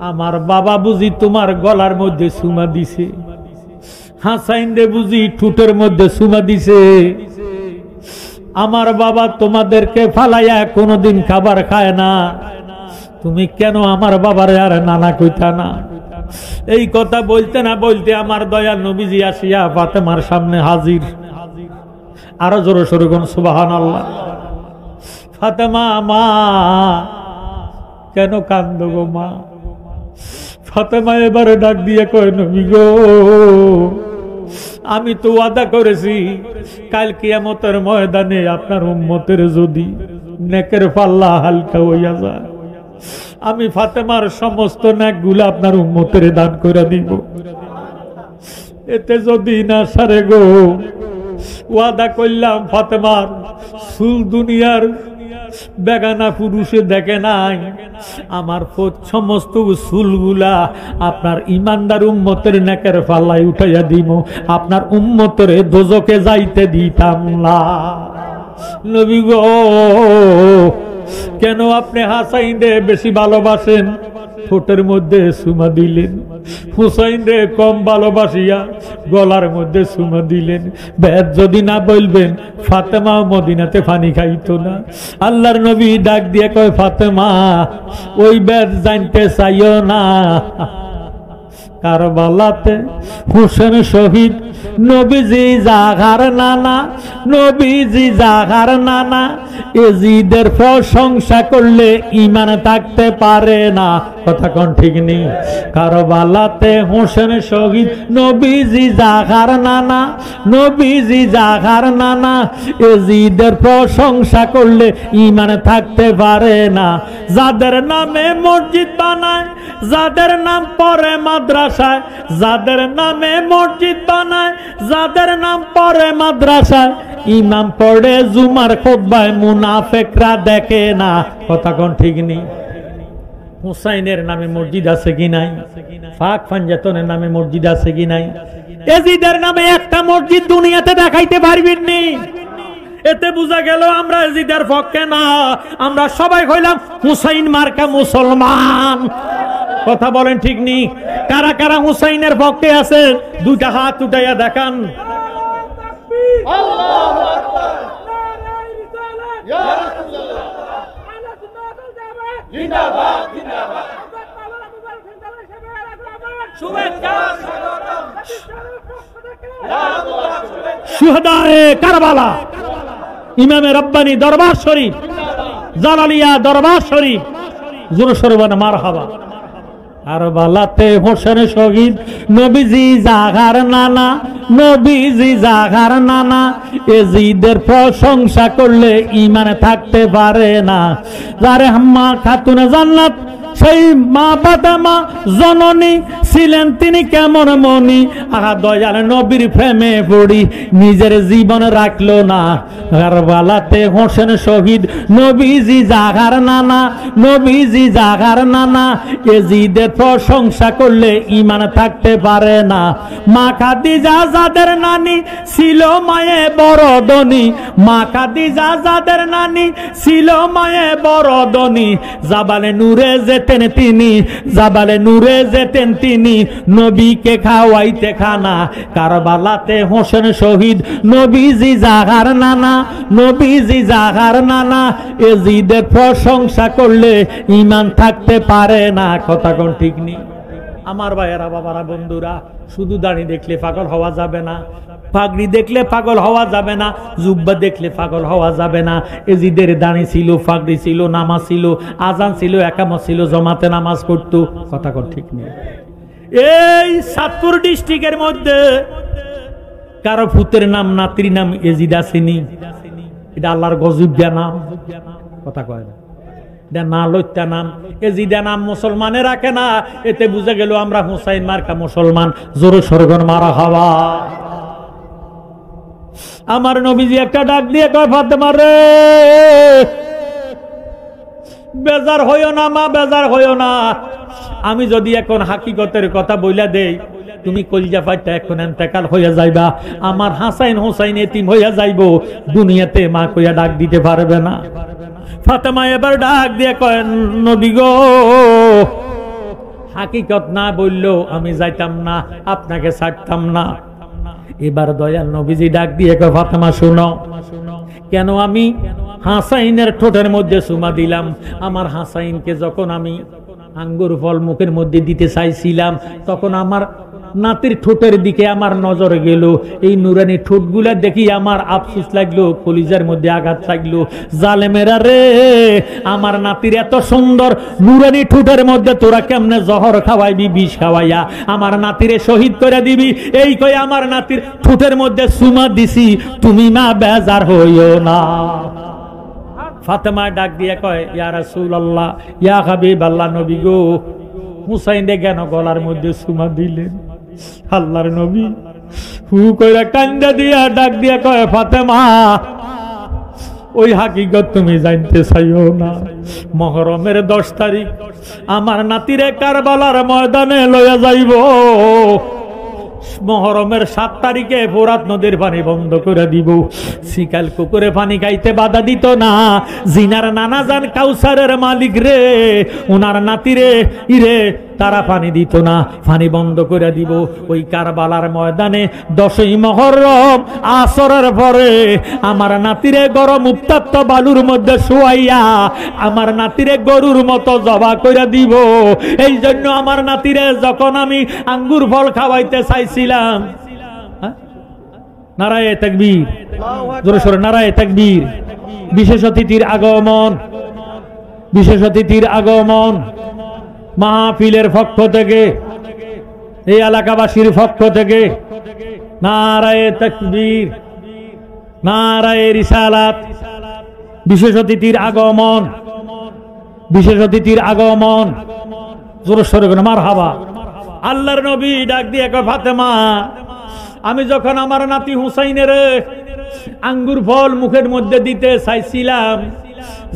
আমার বাবা বুঝি তোমার গলার মধ্যে চুমা দিছে, হাসাইন রে বুঝি ঠুটের মধ্যে চুমা দিছে। আমার বাবা তোমাদেরকে ফালাইয়া কোনোদিন খাবার খায় না, তুমি কেন আমার বাবারে আর নানা কইতা না? এই কথা বলতে না বলতে আমার দয়াল নবীজি আসিয়া ফাতেমার সামনে হাজির। আরো জোরে সরে কোন সুবহানাল্লাহ। ফাতেমা মা কেন কান্দো গো মা? ফাতেমা এবারে ডাক দিয়ে কয়, নবী গো আমি তো ওয়াদা করেছি কাল কিয়ামতের ময়দানে আপনার উম্মতের যদি নেকের পাল্লা হালকা হইয়া যায়, আমি ফাতেমার সমস্ত নেকগুলা আপনার উম্মতের দান করে দিব। এতে যদি না সারে গো, ওয়াদা করলাম ফাতেমার চুল দুনিয়ার বেগানা পুরুষে দেখে নাই, আমার সমস্ত চুলগুলা আপনার ইমানদার উম্মতের নেকের পাল্লায় উঠাইয়া দিব, আপনার উম্মতের দোজকে যাইতে দিতাম না। নবী গো কেন আপনি হাসাইন রে বেশি ভালোবাসেন, ঠোঁটের মধ্যে চুমা দিলেন, হুসাইন রে কম ভালোবাসিয়া গলার মধ্যে চুমা দিলেন। বেদ যদি না বলবেন ফাতেমা মদিনাতে পানি খাইতো না। আল্লাহর নবী ডাক দিয়ে কয়, ফাতেমা ওই বেদ জানতে চাইও না, কারবালাতে হোসেন শহীদ নবীজি জাগার নানা, নবীজি জাগার নানা এজিদের প্রশংসা করলে ঈমান থাকতে পারে না, কথা কোন ঠিক নেই। কারবালাতে হোসেন শহীদ নবীজি জাগার নানা, নবীজি জাগার নানা এজিদের প্রশংসা করলে ঈমান থাকতে পারে না। যাদের নামে মসজিদ বানায়, যাদের নাম পড়ে মাদ্রাসায়, যাদের নামে মসজিদ বানায়, যাদের নাম পড়ে মাদ্রাসায়, ইমাম পড়ে জুমার খুতবায় মুনাফিকরা দেখে না, কথা কোন ঠিক নেই। হুসাইনের নামে মসজিদ আছে কি নাই? ফাক ফানজাতনের নামে মসজিদ আছে কি নাই? এজিদের নামে একটা মসজিদ দুনিয়াতে দেখাইতে পারবেন নি। এতে বোঝা গেল আমরা এজিদের পক্ষে না, আমরা সবাই হইলাম হুসাইন মার্কা মুসলমান, কথা বলেন ঠিক নি? কারা কারা হুসাইনের পক্ষে আছে দুইটা হাত উঠাইয়া দেখান। আল্লাহু আকবার, নারায়ে রিসালাত, ইয়া রাসূলুল্লাহ, আলা সুন্নাতুল জামাত, জিন্দাবাদ জিন্দাবাদ। শুহাদায়ে কারবালা, ইমামে রব্বানি দরবার শরীফ, জালালিয়া দরবার শরীফ, জোরে সোরে বলেন মারহাবা। কারবালাতে হোসেন শহীদ নবীজি জাগার নানা, নবীজি জাগার নানা, এজিদের প্রশংসা করলে ইমান থাকতে পারে না। যারে হাম্মা খাতুনে জান্নাত, সেই মা ফাতেমা জননী ছিলেন তিনি কেমন মনি, আহা দয়াল নবীর প্রেমে পড়ি নিজের জীবন রাখলো না। কারবালাতে হোসেন শহীদ নবীজি জাগার নানা, নবীজি জাগার নানা, এজিদের প্রশংসা করলে ইমান থাকতে পারে না। মা খাদিজা যাদের নানি ছিল মায়ে বড় ধনী, মা খাদিজা যাদের নানি ছিল মায়ে বড় ধনী, জাবালে নূরে যেতেন তিনি, জাবালে নূরে যেতেন তিনি, নবীকে খাওয়াইতে খানা। কারবালাতে হোসেন শহীদ নবীজি জাগার নানা, নবীজি জাগার নানা, এজিদের প্রশংসা করলে ইমান থাকতে পারে না। কথা কোন ঠিক নেই আমার ভাইয়েরা, বাবারা, বন্ধুরা। শুধু দাড়ি দেখলে পাগল হওয়া যাবে না, পাগড়ি দেখলে পাগল হওয়া যাবে না, জুব্বা দেখলে পাগল হওয়া যাবে না। এজিদের দাড়ি ছিল, পাগড়ি ছিল, নামাজ ছিল, আজান ছিল, একামত ছিল, জমাতে নামাজ পড়তো। কথা কোন ঠিক নেই। এই চাঁদপুর ডিস্ট্রিক্টের মধ্যে কারো পুতের নাম, নাতির নাম এজিদ আসেনি? এটা আল্লাহর গজব নাম। কথা কয় না, না লইতা নাম। এজিদা নাম মুসলমানে রাখে না, এতে বুঝে গেল আমরা হুসাইন মার্কা মুসলমান। জোরে সরগন মারা হাওয়া। আমার নবীজি একটা ডাক দিয়ে কয়, ফাতেমা রে, বেজার হইও না মা, বেজার হইও না। আমি যদি এখন হাকিকতের কথা বইলা দেই, তুমি কলিজা ফাইটা এখন এন্তেকাল হইয়া যাইবা, আমার হাসাইন হুসাইন এতিম হইয়া যাইব, দুনিয়াতে মা কইয়া ডাক দিতে পারবে না। ফাতেমা এবার ডাক দিয়ে কয়, নবী গো, হাকিকত না বললেও আমি যাইতাম না, আপনাকে ছাড়তাম না। এবার দয়াল নবীজি ডাক দিয়ে কয়, ফাতেমা শুনো, কেন আমি হাসাইনের ঠোঁটের মধ্যে চুমা দিলাম? আমার হাসাইনকে যখন আমি আঙ্গুর ফল মুখের মধ্যে দিতে চাইছিলাম, তখন আমার নাতির ঠোঁটের দিকে আমার নজর গেল। এই নুরানি ঠোঁটগুলা দেখি আমার আফসোস লাগলো, কলিজার মধ্যে আঘাত লাগলো। জালেমেরা রে, আমার নাতির এত সুন্দর নুরানি ঠোঁটের মধ্যে তোরা কেমনে জহর খাওয়াইবি, বিষ খাওয়াইয়া আমার নাতিরে শহীদ করে দিবি। এই কই আমার নাতির ঠোঁটের মধ্যে চুমা দিছি, তুমি না বেজার হইও না। ফাতেমা ডাক দিয়ে কয়, ইয়া রাসূলুল্লাহ, ইয়া হাবিবাল্লাহ, নবী গো, হুসাইনে কেন গলার মধ্যে চুমা দিলেন? আল্লাহর নবী হু কইরা কান্দা দিয়া ডাক দিয়া কয়, ফাতেমা, ওই হাকিকত তুমি জানতে চাইও না। মুহররমের 10 তারিখ আমার নাতিরে কারবালার ময়দানে লইয়া যাইব। মুহররমের 7 তারিখে ফোরাত নদীর পানি বন্ধ করে দিব। শিকাল কুকুরে পানি খাইতে বাধা দিত না। জিনার নানা জান কাউসারের মালিক রে, ওনার নাতিরে ইরে তারা পানি দিত না, পানি বন্ধ করে দিব। ওই কারবালার ময়দানে 10ই মুহররম আসরের পরে আমার নাতিরে গরম উত্তপ্ত বালুর মধ্যে শুয়াইয়া আমার নাতিরে গরুর মতো জবা করে দিব। এই জন্য আমার নাতিরে যখন আমি আঙ্গুর ফল খাওয়াইতে চাইছিলাম, নারায়ে তাকবীর, জোরে সোরে নারায়ে তাকবীর। বিশেষ অতিথির আগমন, বিশেষ অতিথির আগমন মাহফিলের পক্ষ থেকে, এই এলাকাবাসীর পক্ষ থেকে নারায়ে তাকবীর, নারায়ে রিসালাত। বিশেষ অতিথির আগমন, বিশেষ অতিথির আগমন, জোরে সোরে মারহাবা। আল্লাহর নবী ডাক দিয়ে কয়, ফাতেমা, আমি যখন আমার নাতি হুসাইনের আঙ্গুর ফল মুখের মধ্যে দিতে চাইছিলাম,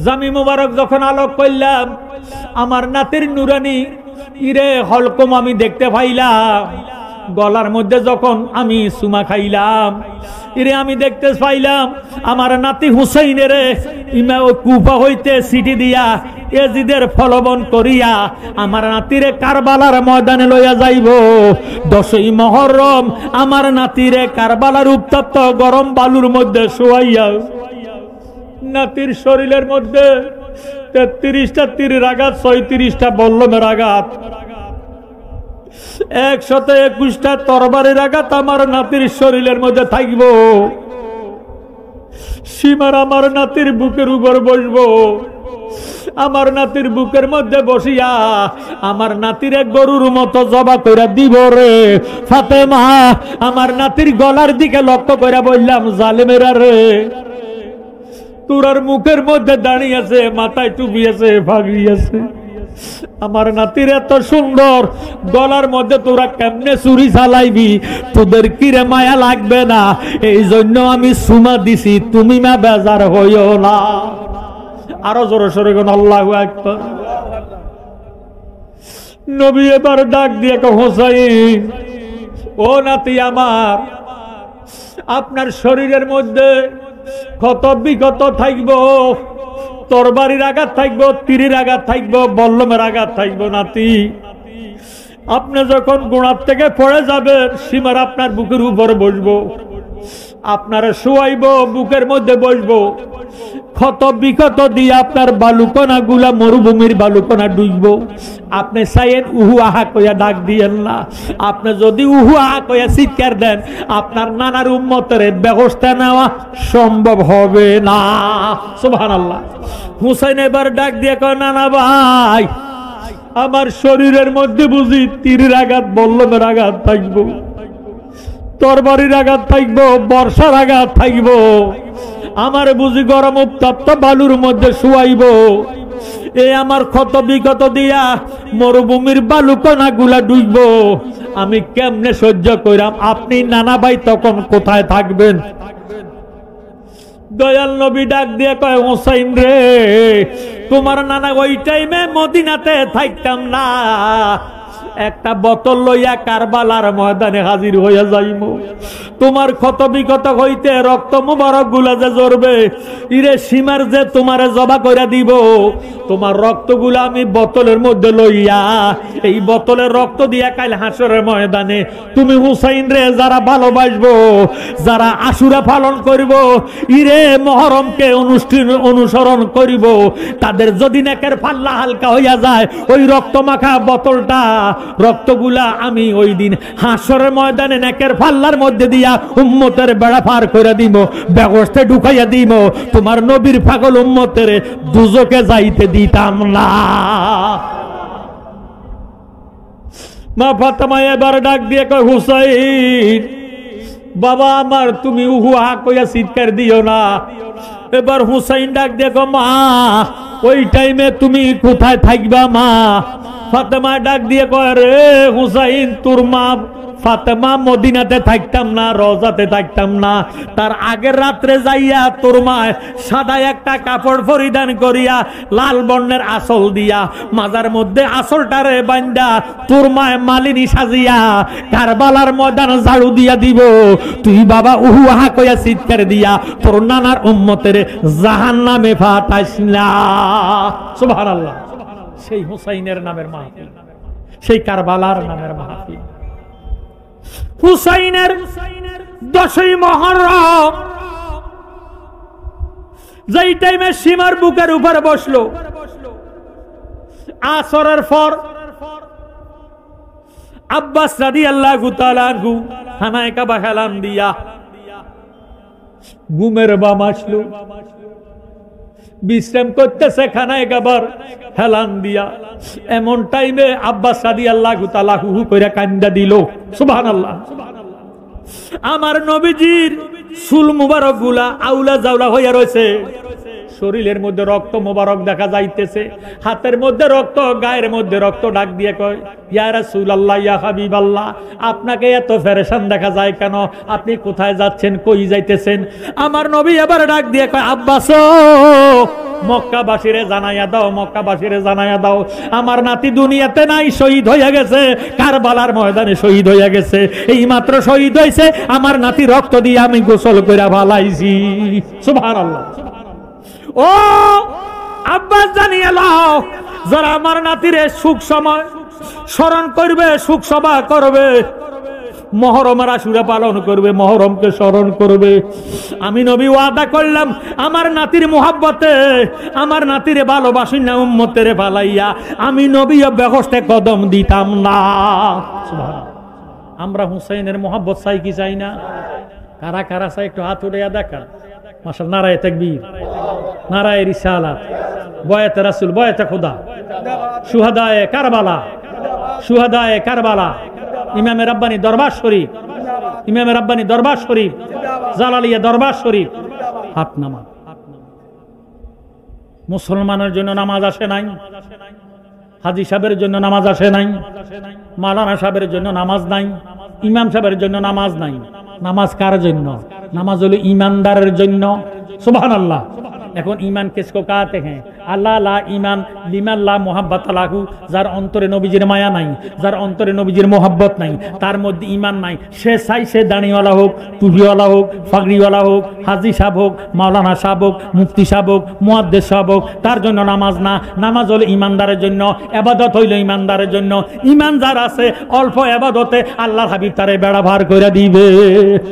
জামি মুবারক যখন আলোক করলাম, আমার নাতির নুরানি ইরে হলকম আমি দেখতে পাইলাম। গলার মধ্যে যখন আমি সুমা খাইলাম, ইরে আমি দেখতে পাইলাম আমার নাতি হুসাইনের ইমা কুফা হইতে সিটি দিয়া এজিদের ফলবন করিয়া আমার নাতিরে কারবালার ময়দানে লইয়া যাইব। 10ই মুহররম আমার নাতিরে কারবালার উত্তপ্ত গরম বালুর মধ্যে শোয়াইয়া নাতির শরীরের মধ্যে 33টা তীরের আঘাত, 36টা বল্লমের আঘাত, 121টা তরবারির আঘাত আমার নাতির শরীরের মধ্যে থাকব। সীমার আমার নাতির বুকের উপর বসবো, আমার নাতির বুকের মধ্যে বসিয়া আমার নাতির এক গরুর মতো জবা কইরা দিব রে ফাতেমা। আমার নাতির গলার দিকে লক্ষ্য কইরা বললাম, জালেমেরা রে, তোরার মুখের মধ্যে দাঁড়িয়ে আছে, মাথায় টুপি আছে, পাগড়ি আছে, আমার নাতির এত সুন্দর গলার মধ্যে তোরা কেমনে চুরি চালাইবি? তোদের কিরে মায়া লাগবে না? এই জন্য আমি সুমা দিছি, তুমি মা বেজার হইও না। আরো জোরে সরে কোন আল্লাহু আকবার। নবী এবার ডাক দিয়ে হোসাইন, ও নাতি আমার, আপনার শরীরের মধ্যে ক্ষত বিক্ষত থাকব, তরবারির আঘাত থাকবো, তীরের আঘাত থাকবো, বল্লমের আঘাত থাকবো। নাতি, আপনি যখন গোড়ার থেকে পড়ে যাবেন, সীমার আপনার বুকের উপর বসবো, আপনারা শোয়াইব, বুকের মধ্যে বসবো, ক্ষত বিক্ষত দিয়ে আপনার বালুকণা গুলা মরুভূমির বালুকণা ডুববো। আপনি চাইয়েন উহু আহা কইয়া ডাক দিয়েন না। আপনি যদি উহু আহা কইয়া চিৎকার দেন, আপনার নানার উম্মতের ব্যবস্থা নেওয়া সম্ভব হবে না। সুবহানাল্লাহ। হুসাইন এবার ডাক দিয়ে কয়, নানা ভাই, আমার শরীরের মধ্যে বুঝি তীরের আঘাত, বল্লমের আঘাত থাকবো, তরবারির আঘাত থাকবো, বর্ষার আঘাত থাকবো, আমার বুঝি গরম উত্তপ্ত বালুর মধ্যে শুয়াইব। এই আমার ক্ষত বিক্ষত দিয়া মরুভূমির বালুকণা গুলা ডুববো, আমি কেমনে সহ্য কইরাম? আপনি নানা ভাই তখন কোথায় থাকবেন? দয়াল নবী ডাক দিয়ে কয়, হোসাইন রে, তোমার নানা ওই টাইমে মদিনাতে থাকতাম না, একটা বোতল লইয়া কারবালার ময়দানে হাজির হইয়া যাইব। তোমার ক্ষত বিক্ষত হইতে রক্ত মুবারক গুলা যে ঝরবে, ইরে সীমার যে তোমারে জবা কইরা দিব, তোমার রক্তগুলা আমি বোতলের মধ্যে লইয়া, এই বোতলের রক্ত দিয়া কাল হাসরের ময়দানে তুমি হুসাইন রে যারা ভালোবাসবো, যারা আশুরা পালন করিব, ইরে মহরমকে অনুসরণ করিব, তাদের যদি নেকের পাল্লা হালকা হইয়া যায়, ওই রক্ত মাখা বোতলটা, রক্তগুলা আমি ওই দিন হাসরের ময়দানে নেকের পাল্লার মধ্যে দিয়া উম্মতের বেড়া পার করে দিব, ব্যবস্থা ঢুকাইয়া দিব, তোমার নবীর পাগল উম্মতের দুজকে যাইতে দিতাম না। মা ফাতেমা এবার ডাক দিয়ে কয়, হুসাইন বাবা আমার, তুমি উহু হা কইয়া চিৎকার দিও না। এবার হুসাইন ডাক দিয়ে কয়, মা ওই টাইমে তুমি কোথায় থাকবা? মা ফাতেমা ডাক দিয়ে কয়, রে হুসাইন, তোর মা ফাতেমা মদিনাতে থাকতাম না, রওজাতে থাকতাম না, তার আগের রাত্রে যাইয়া তোর মা সাদা একটা কাপড় পরিধান করিয়া লাল বর্ণের আসল দিয়া মাজার মধ্যে আসলটারে বান্ধা তোর মা মালিনী সাজিয়া কারবালার ময়দান ঝাড়ু দিয়া দিব। তুই বাবা উহু আহা কইয়া চিৎকার দিয়া তোর নানার উম্মতের জাহান্নামে ফাটাইস না। সুবহানাল্লাহ। সেই হুসাইনের নামের মাহফিল, সেই কারবালার নামের মাহফিল। হুসাইনের 10ই মুহররম যেই টাইমে সীমার বুকের উপরে বসলো, আসরের পর আব্বাস রাদিয়াল্লাহু তাআলা আনহু খানায়ে কাবা হেলান দিয়া ঘুমের বাম আসলো, বিশ্রাম করতেছে খানায় কাবার হেলান দিয়া। এমন টাইমে আব্বাস রাদিয়াল্লাহু তাআলা হু হু কইরা কান্দা দিল। সুবহানাল্লাহ। আমার নবীজির চুল মুবারক গুলা আউলা জাউলা হইয়া রয়েছে, শরীরের মধ্যে রক্ত মুবারক দেখা যাইতেছে, হাতের মধ্যে রক্ত, গায়ের মধ্যে রক্ত। ডাক দিয়ে কয়, ইয়া রাসূলুল্লাহ, ইয়া হাবিবাল্লাহ, আপনাকে এত পেরেশান দেখা যায় কেন? আপনি কোথায় যাচ্ছেন, কই যাইতেছেন? আমার নবী এবার ডাক দিয়ে কয়, আব্বাস মক্কাবাসীরে জানাইয়া দাও, মক্কাবাসীরে জানাইয়া দাও, আমার নাতি দুনিয়াতে নাই, শহীদ হইয়া গেছে, কারবালার ময়দানে শহীদ হইয়া গেছে। এই মাত্র শহীদ হইছে, আমার নাতি রক্ত দিয়ে আমি গোসল কইরা ভালাইছি। সুবহানাল্লাহ। ও আব্বাস জানিয়ে লাও, যারা আমার নাতিরে সুখ সময় স্মরণ করবে, সুখ সভা করবে, মুহররমের আশুরা পালন করবে, মুহররমকে স্মরণ করবে। আমি নবী ওয়াদা করলাম আমার নাতির মুহাব্বতে, আমার নাতিরে ভালোবাসি না উম্মতের ভালাইয়া আমি নবীও বেহস্তে কদম দিতাম না। আমরা হুসাইনের মুহাব্বত চাই কি চাই না? কারা কারা চাই একটু হাত উঠাইয়া দেখা। মাশাআল্লাহ, নারায়ে তাকবীর, নারায়ে রিসালাত, বয়াতে রাসূল, বয়াতে খুদা, শুহাদায়ে কারবালা, শুহাদায়ে কারবালা, ইমামে রাব্বানি দরবার শরীফ, ইমামে রাব্বানি দরবার শরীফ, জালালিয়া দরবার শরীফ। হাত নামা। মুসলমানের জন্য নামাজ আসে নাই, হাজী সাহেবের জন্য নামাজ আসে নাই, মাওলানা সাহেবের জন্য নামাজ নাই, ইমাম সাহেবের জন্য নামাজ নাই। নামাজ কার জন্য? নামাজ হলো ইমানদারের জন্য। সুবহানাল্লাহ। এখন ঈমান কিসকো কাতে হ্যাঁ? আল্লাহ লা ঈমান লিমান লা মুহাব্বত লাহু, যার অন্তরে নবীজির মায়া নাই, যার অন্তরে নবীজির মুহাব্বত নাই, তার মধ্যে ঈমান নাই। সে চাই সে দাড়িওয়ালা হোক, টুপিওয়ালা হোক, পাগড়িওয়ালা হোক, হাজী সাহেব হোক, মাওলানা সাহেব হোক, মুফতি সাহেব হোক, মুহাদ্দিস সাহেব হোক, তার জন্য নামাজ না। নামাজ হলো ইমানদারের জন্য, ইবাদত হইল ইমানদারের জন্য। ঈমান যার আছে অল্প ইবাদতে আল্লাহর হাবিব তারে বেড়া ভার করে দিবে।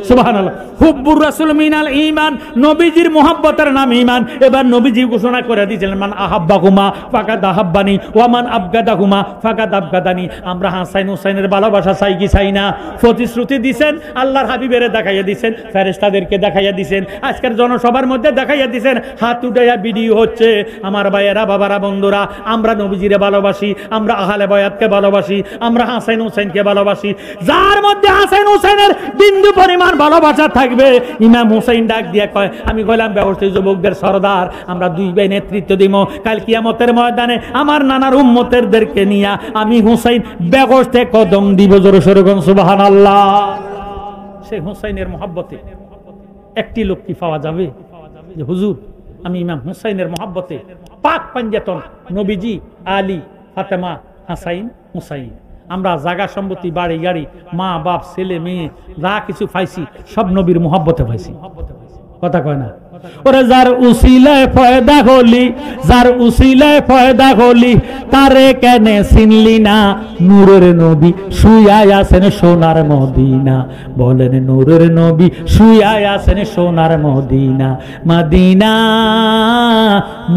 সুবহানাল্লাহ। হুব্বুর রাসূল মিনাল ঈমান, নবীজির মুহাব্বতের নাম ঈমান। এবার নবীজি ঘোষণা করে দিয়েছিলেন মান আহাব্বাকুমা ফাকাদ আহাব্বানি ওয়া মান আবগাদাকুমা ফাকাদ আবগাদানি। আমরা হাসান হুসাইনের ভালোবাসা চাই কি চাই না? প্রতিশ্রুতি দিবেন, আল্লাহর হাবিবের দেখাইয়া দিবেন, ফেরেশতাদেরকে দেখাইয়া দিবেন, আজকের জনসভার মধ্যে দেখাইয়া দিবেন, হাত উঠাইয়া ভিডিও হচ্ছে। আমার ভাইয়েরা, বাবারা, বন্ধুরা, আমরা নবীজিরে ভালোবাসি, আমরা আহলে বায়াতকে ভালোবাসি, আমরা হাসান হুসাইনকে ভালোবাসি। যার মধ্যে হাসান হুসাইনের বিন্দু পরিমাণ ভালোবাসা থাকবে, ইমাম হুসাইন ডাক দিয়ে কয় আমি কইলাম ব্যবস্থিত যুবকদের সরদার, আমরা দুই ভাই নেতৃত্ব দিব। কাল কিয়ামতের ময়দানে আমার নানার উম্মতেরদেরকে নিয়ে আমি হুসাইন বেগস্তে কদম দিব। জোরে সোরে কোন সুবহানাল্লাহ। সেই হুসাইনের মহব্বতে একটি লোক কি পাওয়া যাবে যে হুজুর আমি ইমাম হুসাইনের মহব্বতে পাক পাঞ্জাতন নবীজি, আলী, ফাতেমা, হাসাইন, হুসাইন, আমরা জায়গা সম্পত্তি, বাড়ি গাড়ি, মা বাপ, ছেলে মেয়ে যা কিছু পাইছি সব নবীর মহব্বতে পাইছি। কথা কয় না? ওরে যার উসিলায় পয়দা হলি, যার উসিলায় পয়দা হলি, তারে কেনে চিনলি না? নূরের নবী শুয়ায় আছেন সোনার মদিনা, বলেন নূরের নবী শুয়ায় আছেন সোনার মদিনা, মদিনা,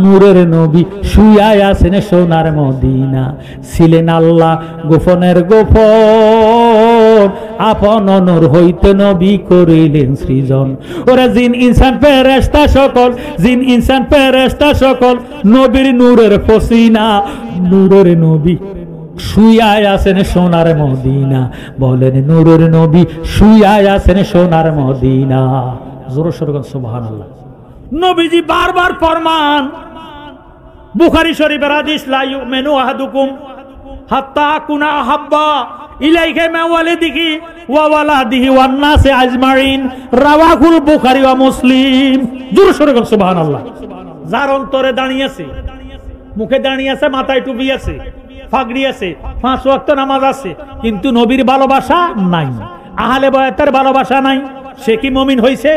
নূরের নবী শুয়ায় আছেন সোনার মদিনা। ছিলেন আল্লাহ গোপনের গোপন, আপন নূর হইতে নবী করিলেন সৃজন। ওরা জিন ইনসান ফেরেশতা সকল, জিন ইনসান ফেরেশতা সকল নবীর নূরের পসিনা, নূরের নবী শুয়ায় আছেন সোনার মদিনা, বলেন নূরের নবী শুয়ায় আছেন সোনার মদিনা। জোরে সোরে বলেন সুবহানাল্লাহ। নবীজি বারবার ফরমান, বুখারী শরীফের হাদিস, লা ইউমিনু আহাদুকুম হাত্তা আকুনা আহাব্বা ইলাইহি মিন ওয়ালিদিহি ওয়া ওয়ালাদিহি ওয়ান নাসি আজমাইন, রাওয়াহুল বুখারী ওয়া মুসলিম। জোরে সোরে বলেন সুবহানাল্লাহ। যার অন্তরে দাঁড়িয়ে আছে, মুখে দাঁড়িয়ে আছে, মাথায় টুপি আছে, পাগড়ি আছে, 5 ওয়াক্ত নামাজ আছে, কিন্তু নবীর ভালোবাসা নাই, আহলে বায়াতের ভালোবাসা নাই, সে কি মুমিন হইছে?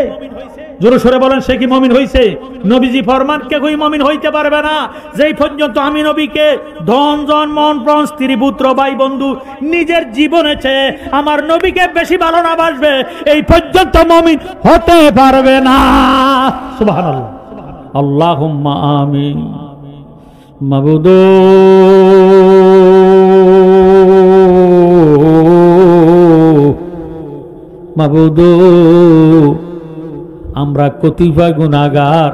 জোরে সোরে বলেন, সে কি মুমিন হইছে? নবীজি ফরমান কেউই মুমিন হইতে পারবে না যেই পর্যন্ত আমি নবীকে ধন জন মন প্রাণ স্ত্রী পুত্র ভাই বন্ধু নিজের জীবনে চেয়ে আমার নবীকে বেশি ভালো না বাসবে, এই পর্যন্ত মুমিন হতে পারবে না। সুবহানাল্লাহ। আল্লাহুম্মা আমিন। মাবুদ মাবুদ, আমরা কতিপয় গুনাহগার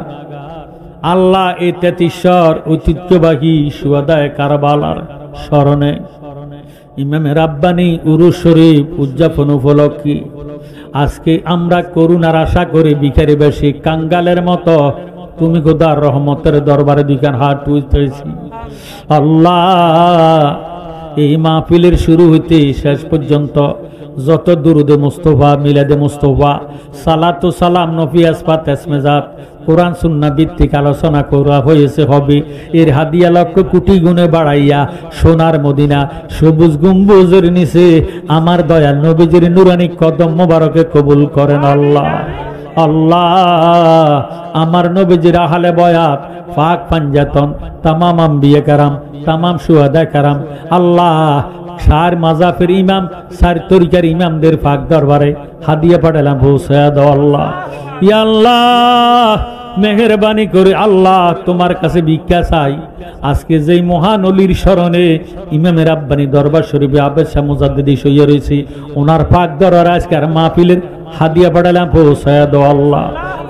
আল্লাহ, এই 33 ঐতিহ্যবাহী শুহাদায়ে কারবালার স্মরণে ইমামে রাব্বানি উরুস শরীফ উদযাপন উপলক্ষে আজকে আমরা করুণার আশা করে ভিখারি বেশি কাঙ্গালের মতো তুমি খোদার রহমতের দরবারে দুইখান হাত উঠেছি। আল্লাহ, এই মাহফিলের শুরু হইতে শেষ পর্যন্ত যত দুরুদে মুস্তফা, মিলাদে মুস্তফা, সালাতু সালাম, নফি আসফাত, ইসমেজাত, কোরআন সুন্নাহ ভিত্তিক আলোচনা করা হয়েছে হবে, এর হাদিয়া লক্ষ কোটি গুণে বাড়াইয়া সোনার মদিনা সবুজ গম্বুজের নিচে আমার দয়াল নবীজির নুরানি কদম মোবারকে কবুল করেন। আল্লাহ, আল্লাহ, আমার নবীজির আহলে বায়াত পাক পাঞ্জাতন তামাম আম্বিয়া কারাম, তামাম শুহাদা কারাম, আল্লাহ সার মাজাফের ইমাম সার তরিকার ইমামদের পাক দরবারে হাদিয়া পাঠালাম পৌঁছায়া দাও আল্লাহ। ইয়া আল্লাহ মেহেরবানি করে আল্লাহ তোমার কাছে ভিক্ষা চাই, আজকে যেই মহান অলির স্মরণে ইমামে রাব্বানি দরবার শরীফে আবেদ শাহ মুজাদ্দিদি শুয়ে রয়েছে, ওনার পাক দরবারে আজকে আর মাহফিলের হাদিয়া পাঠালাম পৌঁছায়া দাও আল্লাহ।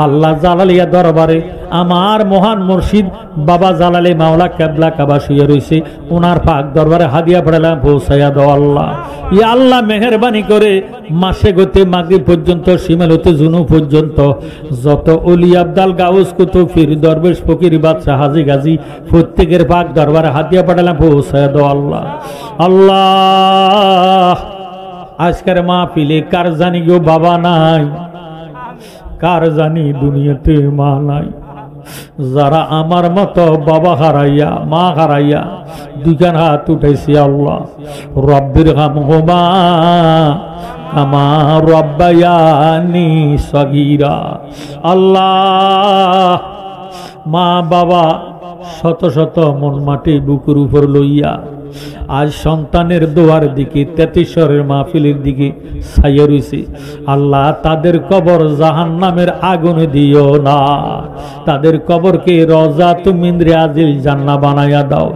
আল্লাহ জালালিয়া দরবারে আমার মহান মুর্শিদ বাবা জালালি মাওলা কেবলা কাবা শুয়ে রয়েছে, ওনার পাক দরবারে হাদিয়া পাঠালাম পৌঁছায়া দাও আল্লাহ। ইয়া আল্লাহ মেহেরবানি করে মাসে গতে মাগরিব পর্যন্ত শিমাল হতে জুনু পর্যন্ত যত অলি আবদাল গাউস কুতুব ফির দরবেশ ফকির বাদশা হাজি গাজী প্রত্যেকের পাক দরবারে হাদিয়া পাঠালাম পৌঁছায়া দাও আল্লাহ। আল্লাহ আজকের মাহফিলে কার জানি গো বাবা নাই, কার জানি দুনিয়াতে মা নাই, যারা আমার মতো বাবা হারাইয়া মা হারাইয়া দুইখান হাত উঠাইছি আল্লাহ, রব্বির হামহুমা কামা রব্বায়ানি সগীরা। আল্লাহ মা বাবা শত শত মন মাটি বুকুর উপর লইয়া আজ সন্তানের দোয়ার দিকে তেতিশ্বরের মাহফিলের দিকে ছাইয়া রইছে আল্লাহ, তাদের কবর জাহান্নামের আগুনে দিও না, তাদের কবরকে রওজাতুম মিন রিয়াজিল জান্নাহ বানায়া দাও,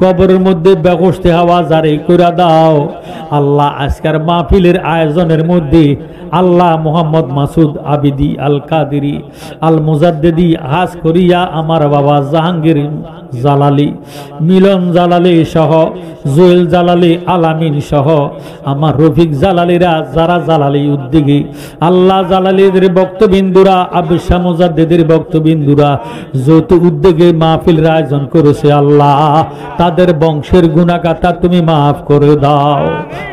কবরের মধ্যে বেহেশতে হাওয়া জারি করে দাও আল্লাহ। আজকের মাহফিলের আয়োজনের মধ্যে আল্লাহ মোহাম্মদ মাসুদ আবিদি আল কাদিরি আল মুজাদ্দিদি হাজ করিয়া আমার বাবা জাহাঙ্গীর জালালি, মিলন জালালি সহ জুয়েল জালালি, আলামিন সহ আমার রফিক জালালিরা যারা জালালি উদ্যোগী আল্লাহ, জালালিদের বক্তবিন্দুরা আবিদ শাহ মুজাদ্দিদের বক্তবিন্দুরা যৌথ উদ্যোগে মাহফিল আয়োজন করেছে আল্লাহ, তাদের বংশের গুনাহগাতা তুমি মাফ করে দাও,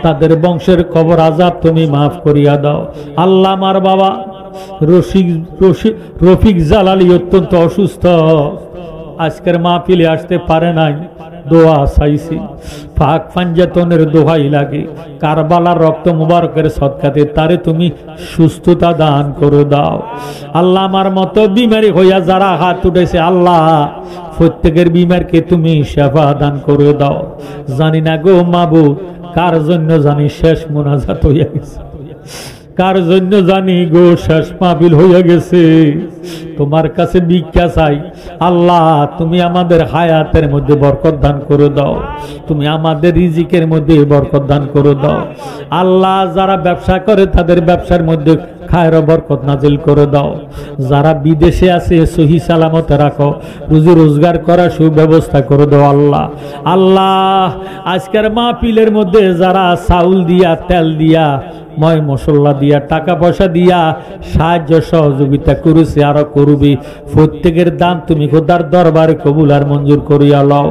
তাদের বংশের কবর আযাব তুমি মাফ করিয়া দাও আল্লাহ। আমার বাবা রফিক জালালি অত্যন্ত অসুস্থ, আজকের মাহফিলে আসতে পারে নাই, দোয়া চাইছি, পাক পাঞ্জাতনের দোহাই লাগে, কারবালার রক্ত মুবারকের সদকাতে তারে তুমি সুস্থতা দান করে দাও আল্লাহ। আমার মতো বিমারি হইয়া যারা হাত উঠেছে আল্লাহ, প্রত্যেকের বিমারকে তুমি সেবা দান করে দাও। জানি না গো মাবুদ কার জন্য জানি শেষ মুনাজাত হইয়া গেছে, কার জন্য জানি গো শেষ মাহফিল হইয়া গেছে, তোমার কাছে ভিক্ষা চাই আল্লাহ, তুমি আমাদের হায়াতের মধ্যে বরকত দান করে দাও, তুমি আমাদের রিজিকের মধ্যে বরকত দান করে দাও আল্লাহ। যারা ব্যবসা করে তাদের ব্যবসার মধ্যে খায়ের বরকত নাজিল করে দাও, যারা বিদেশে আছে সহি সালামতে রাখো, রুজি রোজগার করার সুব্যবস্থা করে দাও আল্লাহ। আল্লাহ আজকের মাহফিলের মধ্যে যারা চাউল দিয়া তেল দিয়া ময় মশলা দিয়া টাকা পয়সা দিয়া সাহায্য সহযোগিতা করেছে আরো করবি, প্রত্যেকের দান তুমি খোদার দরবারে কবুল আর মঞ্জুর করিয়া লও।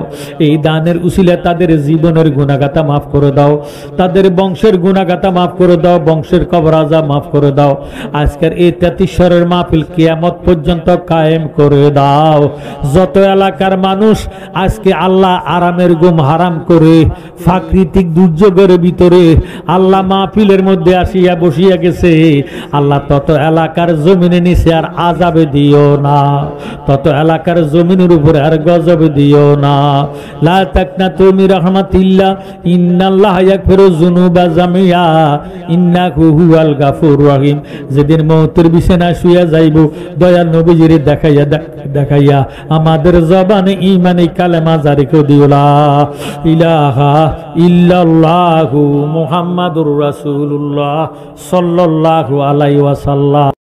এই দানের উসিলে তাদের জীবনের গুনাহগাতা মাফ করে দাও, তাদের বংশের গুনাহগাতা মাফ করে দাও, বংশের কবর আযাব মাফ করে দাও। আজকের এই তেতিশ্বরের মাহফিল কিয়ামত পর্যন্ত কায়েম করে দাও। যত এলাকার মানুষ আজকে আল্লাহ আরামের ঘুম হারাম করে প্রাকৃতিক দুর্যোগের ভিতরে আল্লাহ মাহফিলের মধ্যে আসিয়া বসিয়া গেছে আল্লাহ, তত এলাকার জমিনে নিচে আর আযাবে দিও না, তত এলাকার জমিনের উপরে আর গজবে দিও না। লা তাকনাতু মির রাহমাতিল্লাহ ইন্নাল্লাহা ইয়াগফিরুয যুনুবা জামিয়া ইন্নাহু হুয়াল গাফুরুর রহিম। যেদিন মওতের বিছানায় শুইয়া যাইব দয়াল নবীজিরে দেখাইয়া আমাদের জবানে ঈমানি কালেমা জারি করে দিও, লা ইলাহা ইল্লাল্লাহু মুহাম্মাদুর রাসূলুল্লাহ সাল্লাল্লাহু আলাইহি ওয়াসাল্লাম।